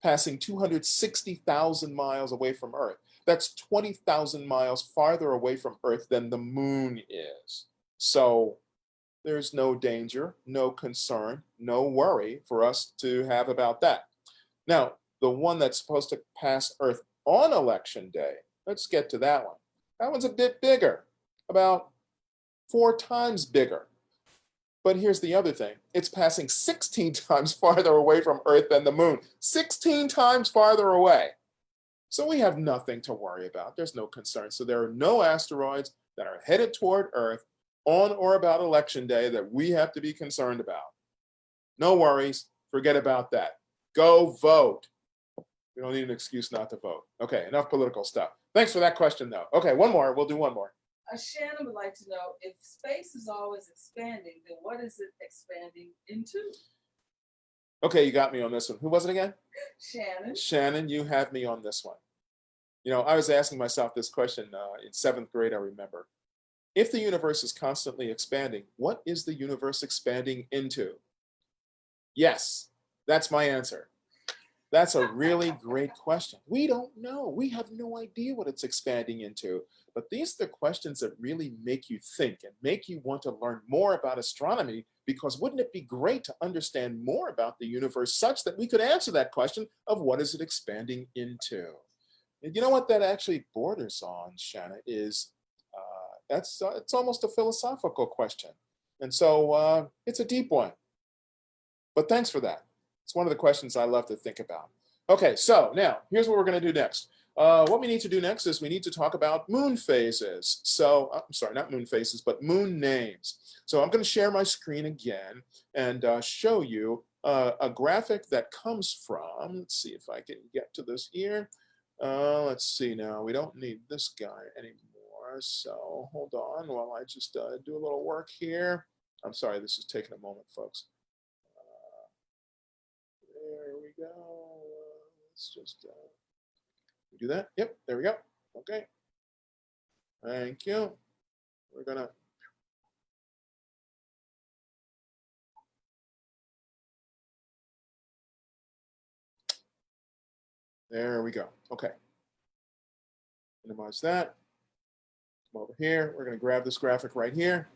passing 260,000 miles away from Earth. That's 20,000 miles farther away from Earth than the moon is. So there's no danger, no concern, no worry for us to have about that. Now, the one that's supposed to pass Earth on Election Day, let's get to that one. That one's a bit bigger, about 4 times bigger. But here's the other thing. It's passing 16 times farther away from Earth than the moon. 16 times farther away. So we have nothing to worry about. There's no concern. So there are no asteroids that are headed toward Earth on or about Election Day that we have to be concerned about. No worries. Forget about that. Go vote. We don't need an excuse not to vote. Okay, enough political stuff. Thanks for that question, though. Okay, one more. We'll do one more. Shannon would like to know, if space is always expanding, then what is it expanding into? Okay, you got me on this one. Who was it again? Shannon. Shannon, you have me on this one. You know, I was asking myself this question in 7th grade, I remember. If the universe is constantly expanding, what is the universe expanding into? Yes, that's my answer. That's a really great question. We don't know. We have no idea what it's expanding into. But these are the questions that really make you think and make you want to learn more about astronomy, because wouldn't it be great to understand more about the universe such that we could answer that question of what is it expanding into? And you know what that actually borders on, Shanna, is it's almost a philosophical question. And so it's a deep one. But thanks for that. It's one of the questions I love to think about. Okay, so now here's what we're going to do next. What we need to do next is we need to talk about moon phases. So, I'm sorry, not moon phases, but moon names. So I'm going to share my screen again and show you a graphic that comes from, let's see if I can get to this here. Let's see now, we don't need this guy anymore. So hold on while I just do a little work here. I'm sorry, this is taking a moment, folks. There we go. Let's just do that. Yep, there we go. Okay. Thank you. We're gonna. There we go. Okay. Minimize that. Come over here. We're gonna grab this graphic right here.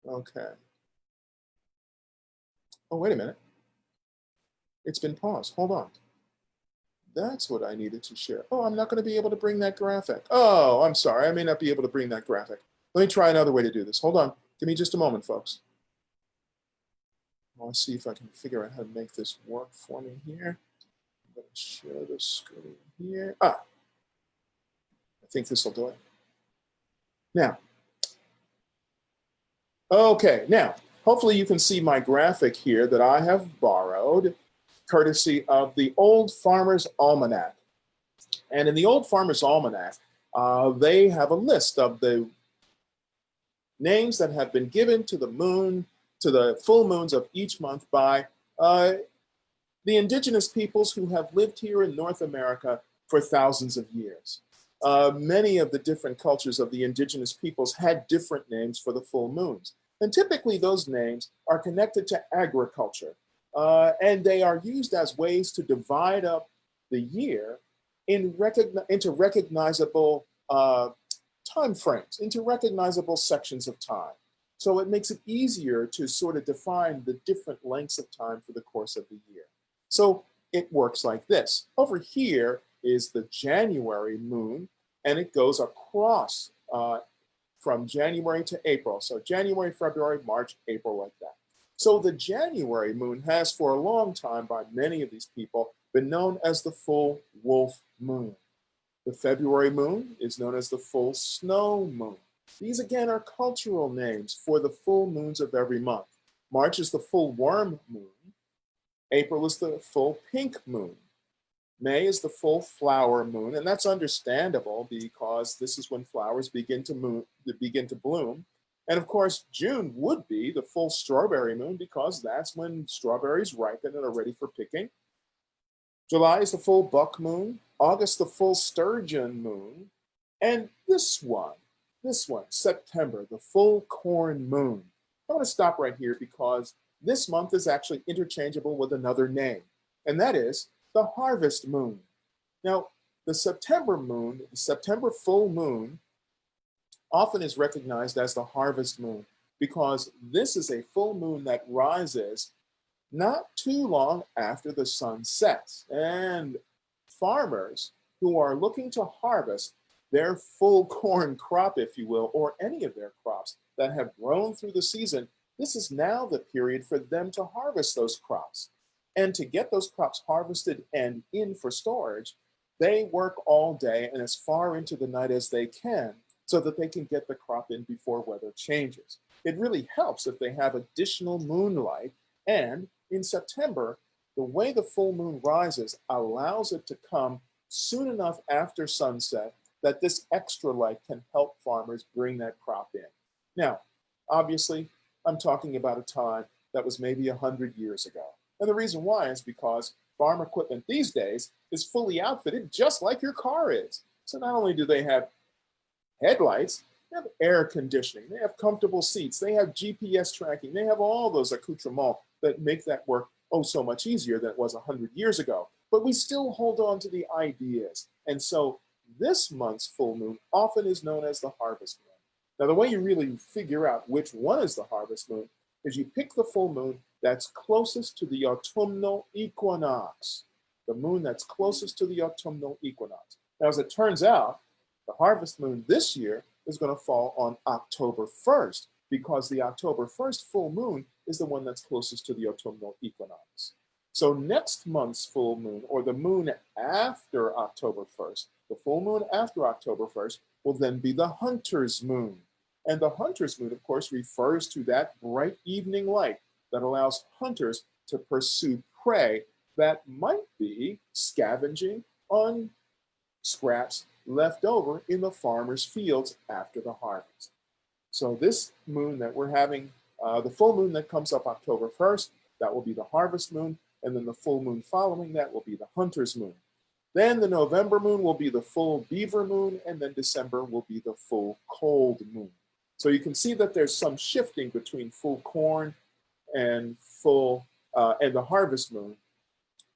Okay. Oh, wait a minute. It's been paused. Hold on. That's what I needed to share. Oh, I'm not going to be able to bring that graphic. Oh, I'm sorry. I may not be able to bring that graphic. Let me try another way to do this. Hold on. Give me just a moment, folks. I want to see if I can figure out how to make this work for me here. I'm going to share the screen here. I think this will do it. Now, okay. Now, hopefully you can see my graphic here that I have borrowed courtesy of the Old Farmer's Almanac. And in the Old Farmer's Almanac, they have a list of the names that have been given to the moon, to the full moons of each month by the indigenous peoples who have lived here in North America for thousands of years. Many of the different cultures of the indigenous peoples had different names for the full moons. And typically those names are connected to agriculture. And they are used as ways to divide up the year into recognizable time frames, into recognizable sections of time. So it makes it easier to sort of define the different lengths of time for the course of the year. So it works like this. Over here is the January moon, and it goes across from January to April. So January, February, March, April, like that. So the January moon has for a long time by many of these people been known as the full wolf moon. The February moon is known as the full snow moon. These again are cultural names for the full moons of every month. March is the full worm moon. April is the full pink moon. May is the full flower moon, and that's understandable because this is when flowers begin to bloom. And of course, June would be the full strawberry moon because that's when strawberries ripen and are ready for picking. July is the full buck moon. August, the full sturgeon moon. And this one, September, the full corn moon. I want to stop right here because this month is actually interchangeable with another name, and that is the harvest moon. Now, the September moon, the September full moon, often is recognized as the harvest moon because this is a full moon that rises not too long after the sun sets. And farmers who are looking to harvest their full corn crop, if you will, or any of their crops that have grown through the season, this is now the period for them to harvest those crops. And to get those crops harvested and in for storage, they work all day and as far into the night as they can so that they can get the crop in before weather changes. It really helps if they have additional moonlight. And in September, the way the full moon rises allows it to come soon enough after sunset that this extra light can help farmers bring that crop in. Now, obviously, I'm talking about a time that was maybe 100 years ago. And the reason why is because farm equipment these days is fully outfitted just like your car is. So not only do they have headlights, they have air conditioning, they have comfortable seats, they have GPS tracking, they have all those accoutrements that make that work oh so much easier than it was 100 years ago. But we still hold on to the ideas. And so this month's full moon often is known as the harvest moon. Now, the way you really figure out which one is the harvest moon is you pick the full moon that's closest to the autumnal equinox, the moon that's closest to the autumnal equinox. Now, as it turns out, the harvest moon this year is going to fall on October 1st because the October 1st full moon is the one that's closest to the autumnal equinox. So next month's full moon, or the moon after October 1st, the full moon after October 1st, will then be the hunter's moon. And the hunter's moon, of course, refers to that bright evening light that allows hunters to pursue prey that might be scavenging on scraps left over in the farmer's fields after the harvest. So this moon that we're having, the full moon that comes up October 1st, that will be the harvest moon, and then the full moon following that will be the hunter's moon. Then the November moon will be the full beaver moon, and then December will be the full cold moon. So you can see that there's some shifting between full corn and and the harvest moon.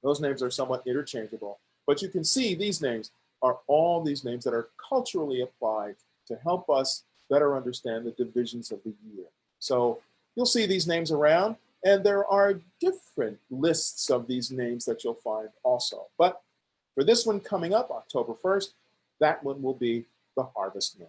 Those names are somewhat interchangeable, but you can see these names are all these names that are culturally applied to help us better understand the divisions of the year. So you'll see these names around, and there are different lists of these names that you'll find also. But for this one coming up, October 1st, that one will be the harvest moon.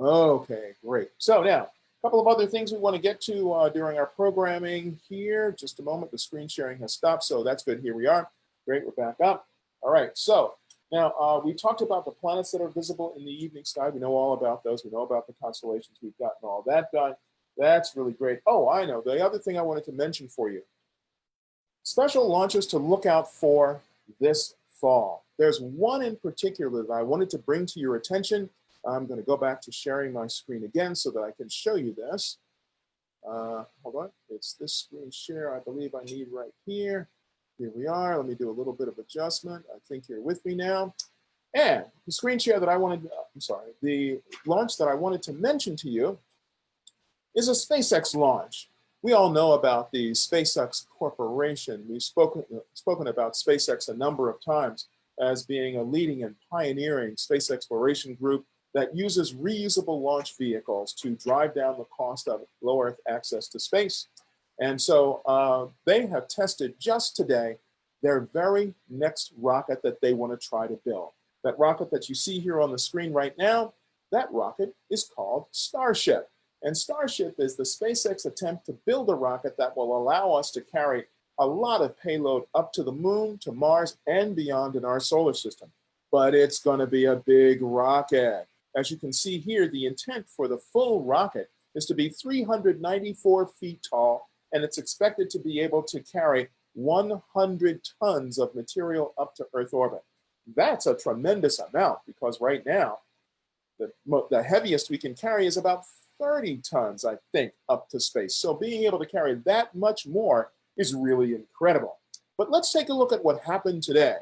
Okay, great. So now, a couple of other things we want to get to during our programming here. Just a moment, the screen sharing has stopped, so that's good. Here we are. Great, we're back up. All right, so now we talked about the planets that are visible in the evening sky. We know all about those. We know about the constellations. We've gotten all that done. That's really great. Oh, I know. The other thing I wanted to mention for you, special launches to look out for this fall. There's one in particular that I wanted to bring to your attention. I'm going to go back to sharing my screen again so that I can show you this. Hold on. It's this screen share I believe I need right here. Here we are. Let me do a little bit of adjustment. I think you're with me now. And the screen share that I wanted, the launch that I wanted to mention to you is a SpaceX launch. We all know about the SpaceX Corporation. We've spoken about SpaceX a number of times as being a leading and pioneering space exploration group that uses reusable launch vehicles to drive down the cost of low Earth access to space. And so they have tested just today their very next rocket that they want to try to build. That rocket that you see here on the screen right now, that rocket is called Starship. And Starship is the SpaceX attempt to build a rocket that will allow us to carry a lot of payload up to the moon, to Mars, and beyond in our solar system. But it's going to be a big rocket. As you can see here, the intent for the full rocket is to be 394 feet tall, and it's expected to be able to carry 100 tons of material up to Earth orbit. That's a tremendous amount because right now, the heaviest we can carry is about 30 tons, I think, up to space. So being able to carry that much more is really incredible. But let's take a look at what happened today.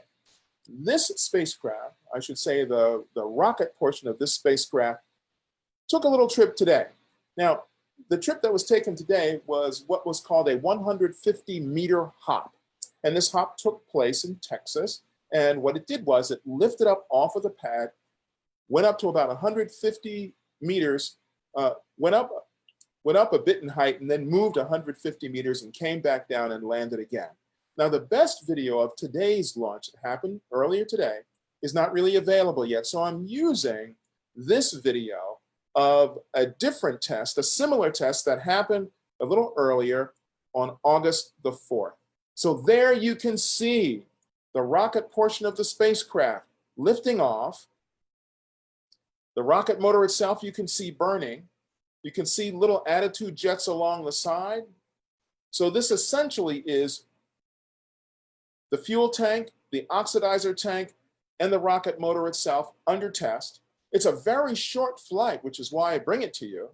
This spacecraft, I should say the rocket portion of this spacecraft, took a little trip today. Now, the trip that was taken today was what was called a 150-meter hop. And this hop took place in Texas. And what it did was it lifted up off of the pad, went up to about 150 meters, went up a bit in height, and then moved 150 meters and came back down and landed again. Now, the best video of today's launch that happened earlier today is not really available yet. So I'm using this video of a different test, a similar test that happened a little earlier on August the 4th. So there you can see the rocket portion of the spacecraft lifting off. The rocket motor itself you can see burning. You can see little attitude jets along the side. So this essentially is the fuel tank, the oxidizer tank, and the rocket motor itself under test. It's a very short flight, which is why I bring it to you.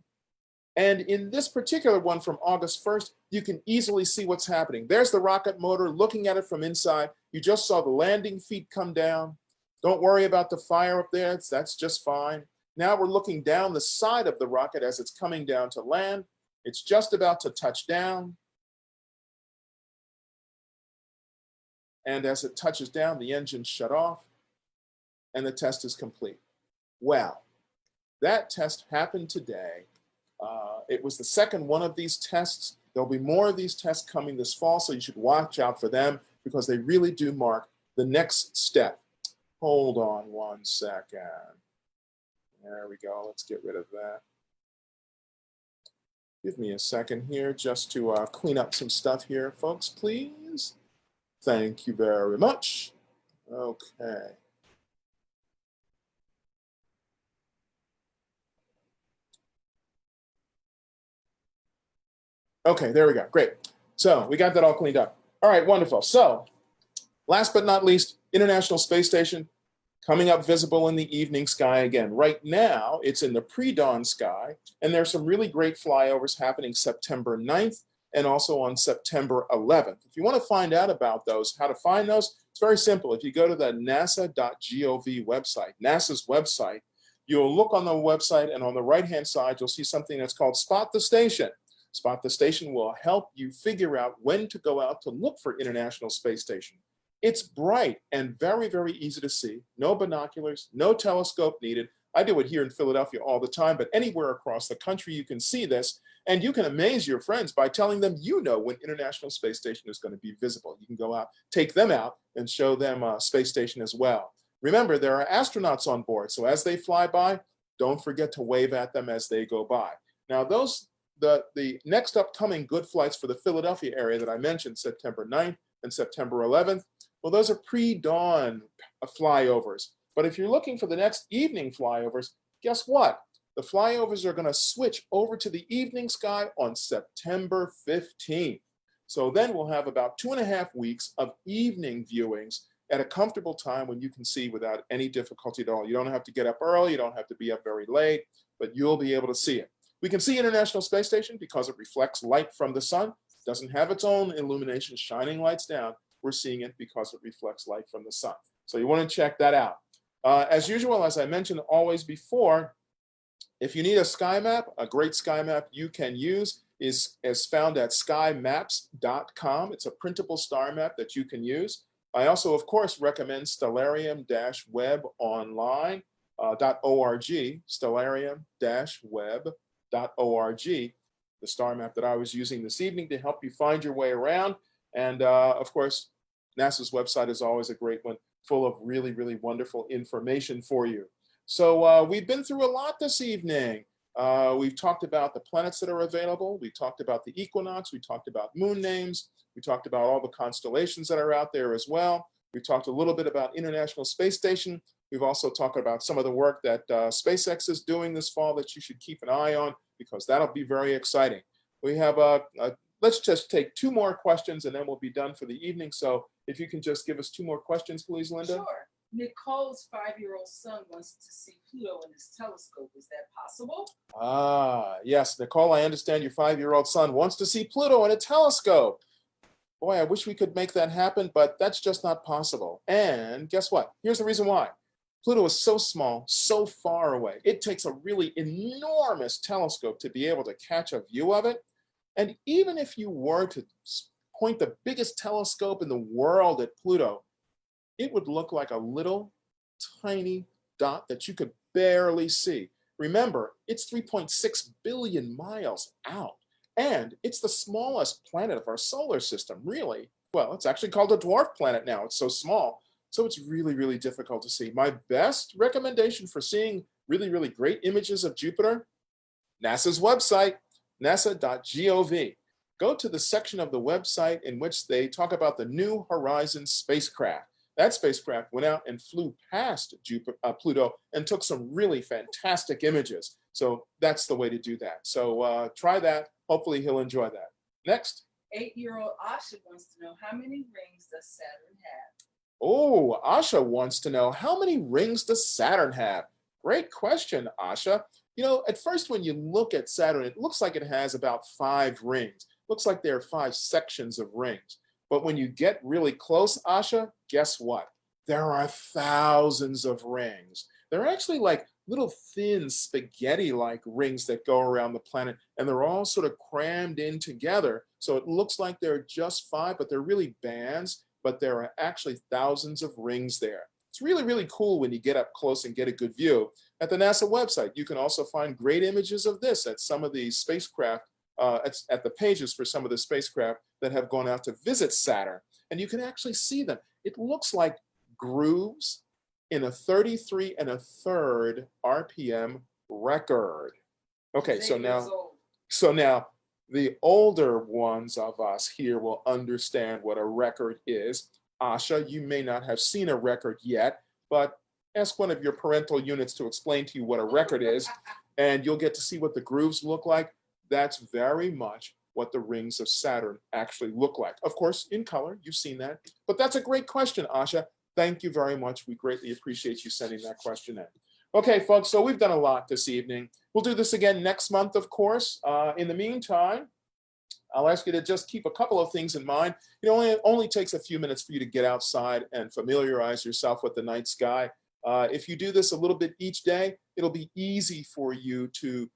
And in this particular one from August 1st, you can easily see what's happening. There's the rocket motor looking at it from inside. You just saw the landing feet come down. Don't worry about the fire up there. That's just fine. Now we're looking down the side of the rocket as it's coming down to land. It's just about to touch down. And as it touches down, the engines shut off and the test is complete. Well, that test happened today. It was the second one of these tests. There'll be more of these tests coming this fall, so you should watch out for them because they really do mark the next step. Hold on one second. There we go. Let's get rid of that. Give me a second here just to clean up some stuff here, folks, please. Thank you very much. Okay. Okay, there we go. Great. So we got that all cleaned up. All right, wonderful. So last but not least, International Space Station coming up visible in the evening sky again. Right now, it's in the pre-dawn sky, and there's some really great flyovers happening September 9th and also on September 11th. If you want to find out about those, how to find those, it's very simple. If you go to the nasa.gov website, NASA's website, you'll look on the website, and on the right-hand side, you'll see something that's called Spot the Station. Spot the Station will help you figure out when to go out to look for International Space Station. It's bright and very, very easy to see. No binoculars, no telescope needed. I do it here in Philadelphia all the time, but anywhere across the country you can see this, and you can amaze your friends by telling them you know when International Space Station is going to be visible. You can go out, take them out, and show them Space Station as well. Remember, there are astronauts on board, so as they fly by, don't forget to wave at them as they go by. Now, the next upcoming good flights for the Philadelphia area that I mentioned, September 9th and September 11th, well, those are pre-dawn flyovers. But if you're looking for the next evening flyovers, guess what? The flyovers are going to switch over to the evening sky on September 15th. So then we'll have about 2.5 weeks of evening viewings at a comfortable time when you can see without any difficulty at all. You don't have to get up early, you don't have to be up very late, but you'll be able to see it. We can see International Space Station because it reflects light from the sun. It doesn't have its own illumination shining lights down. We're seeing it because it reflects light from the sun. So you want to check that out. As usual, as I mentioned always before, if you need a sky map, a great sky map you can use is found at skymaps.com. It's a printable star map that you can use. I also, of course, recommend Stellarium-Web online.org, Stellarium-Web.org, the star map that I was using this evening to help you find your way around. And of course, NASA's website is always a great one, full of really, really wonderful information for you. So we've been through a lot this evening. We've talked about the planets that are available. We talked about the equinox. We talked about moon names. We talked about all the constellations that are out there as well. We talked a little bit about International Space Station. We've also talked about some of the work that SpaceX is doing this fall that you should keep an eye on, because that'll be very exciting. We have let's just take 2 more questions and then we'll be done for the evening. So if you can just give us 2 more questions, please, Linda. Sure. Nicole's 5-year-old son wants to see Pluto in his telescope. Is that possible? Ah, yes, Nicole, I understand your 5-year-old son wants to see Pluto in a telescope. Boy, I wish we could make that happen, but that's just not possible. And guess what? Here's the reason why. Pluto is so small, so far away. It takes a really enormous telescope to be able to catch a view of it. And even if you were to point the biggest telescope in the world at Pluto, it would look like a little tiny dot that you could barely see. Remember, it's 3.6 billion miles out, and it's the smallest planet of our solar system, really. Well, it's actually called a dwarf planet now. It's so small, so it's really, really difficult to see. My best recommendation for seeing really, really great images of Jupiter, NASA's website, nasa.gov. Go to the section of the website in which they talk about the New Horizons spacecraft. That spacecraft went out and flew past Pluto and took some really fantastic images. So that's the way to do that. So try that. Hopefully he'll enjoy that. Next. 8-year-old Asha wants to know, how many rings does Saturn have? Oh, Asha wants to know, how many rings does Saturn have? Great question, Asha. You know, at first when you look at Saturn, it looks like it has about 5 rings. Looks like there are 5 sections of rings. But when you get really close, Asha, guess what? There are thousands of rings. They're actually like little thin spaghetti-like rings that go around the planet, and they're all sort of crammed in together. So it looks like there are just 5, but they're really bands, but there are actually thousands of rings there. It's really, really cool when you get up close and get a good view. At the NASA website, you can also find great images of this at some of the spacecraft, at the pages for some of the spacecraft that have gone out to visit Saturn. And you can actually see them. It looks like grooves in a 33 1/3 RPM record. Okay, so now The older ones of us here will understand what a record is. Asha, you may not have seen a record yet, but ask one of your parental units to explain to you what a record is, and you'll get to see what the grooves look like. That's very much what the rings of Saturn actually look like. Of course, in color, you've seen that. But that's a great question, Asha. Thank you very much. We greatly appreciate you sending that question in. Okay, folks, so we've done a lot this evening. We'll do this again next month, of course. In the meantime, I'll ask you to just keep a couple of things in mind. It only takes a few minutes for you to get outside and familiarize yourself with the night sky. If you do this a little bit each day, it'll be easy for you to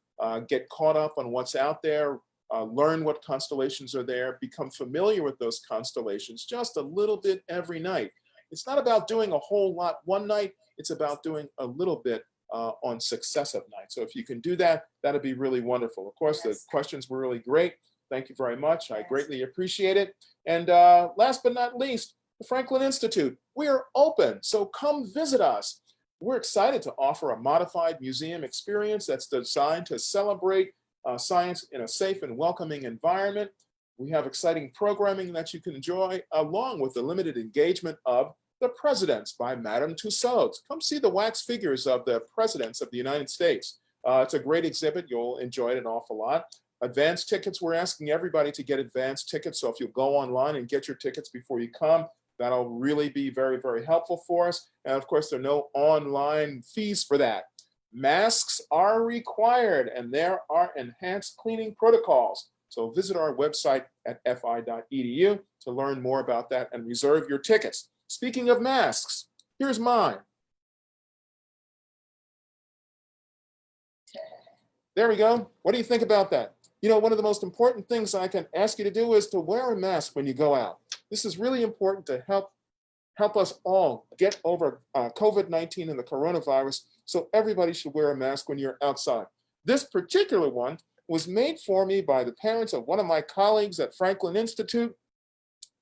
get caught up on what's out there, learn what constellations are there, become familiar with those constellations just a little bit every night. It's not about doing a whole lot one night, it's about doing a little bit on successive nights. So if you can do that, that'd be really wonderful. Of course, the questions were really great. Thank you very much. I greatly appreciate it. And last but not least, the Franklin Institute. We're open, so come visit us. We're excited to offer a modified museum experience that's designed to celebrate science in a safe and welcoming environment. We have exciting programming that you can enjoy, along with the limited engagement of The Presidents by Madame Tussauds. Come see the wax figures of the presidents of the United States. It's a great exhibit. You'll enjoy it an awful lot. Advance tickets, we're asking everybody to get advance tickets. So if you go online and get your tickets before you come, that'll really be very, very helpful for us. And of course, there are no online fees for that. Masks are required, and there are enhanced cleaning protocols. So visit our website at fi.edu to learn more about that and reserve your tickets. Speaking of masks, here's mine. There we go. What do you think about that? One of the most important things I can ask you to do is to wear a mask when you go out. This is really important to help us all get over COVID-19 and the coronavirus. So everybody should wear a mask when you're outside. This particular one was made for me by the parents of one of my colleagues at Franklin Institute,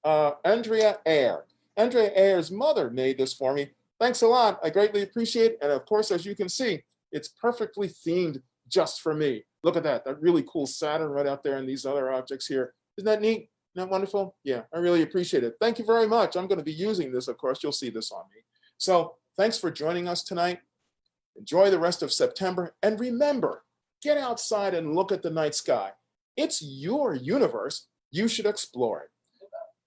Andrea Ayer. Andrea Ayer's mother made this for me. Thanks a lot. I greatly appreciate it. And of course, as you can see, it's perfectly themed just for me. Look at that really cool Saturn right out there and these other objects here. Isn't that neat? Isn't that wonderful? Yeah, I really appreciate it. Thank you very much. I'm going to be using this, of course. You'll see this on me. So thanks for joining us tonight. Enjoy the rest of September. And remember, get outside and look at the night sky. It's your universe. You should explore it.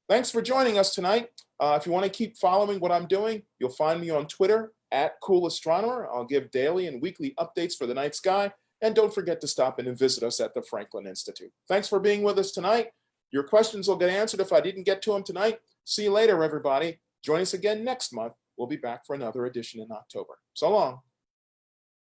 Thanks for joining us tonight. If you want to keep following what I'm doing, you'll find me on Twitter @CoolAstronomer. I'll give daily and weekly updates for the night sky. And don't forget to stop in and visit us at the Franklin Institute. Thanks for being with us tonight. Your questions will get answered if I didn't get to them tonight. See you later, everybody. Join us again next month. We'll be back for another edition in October. So long.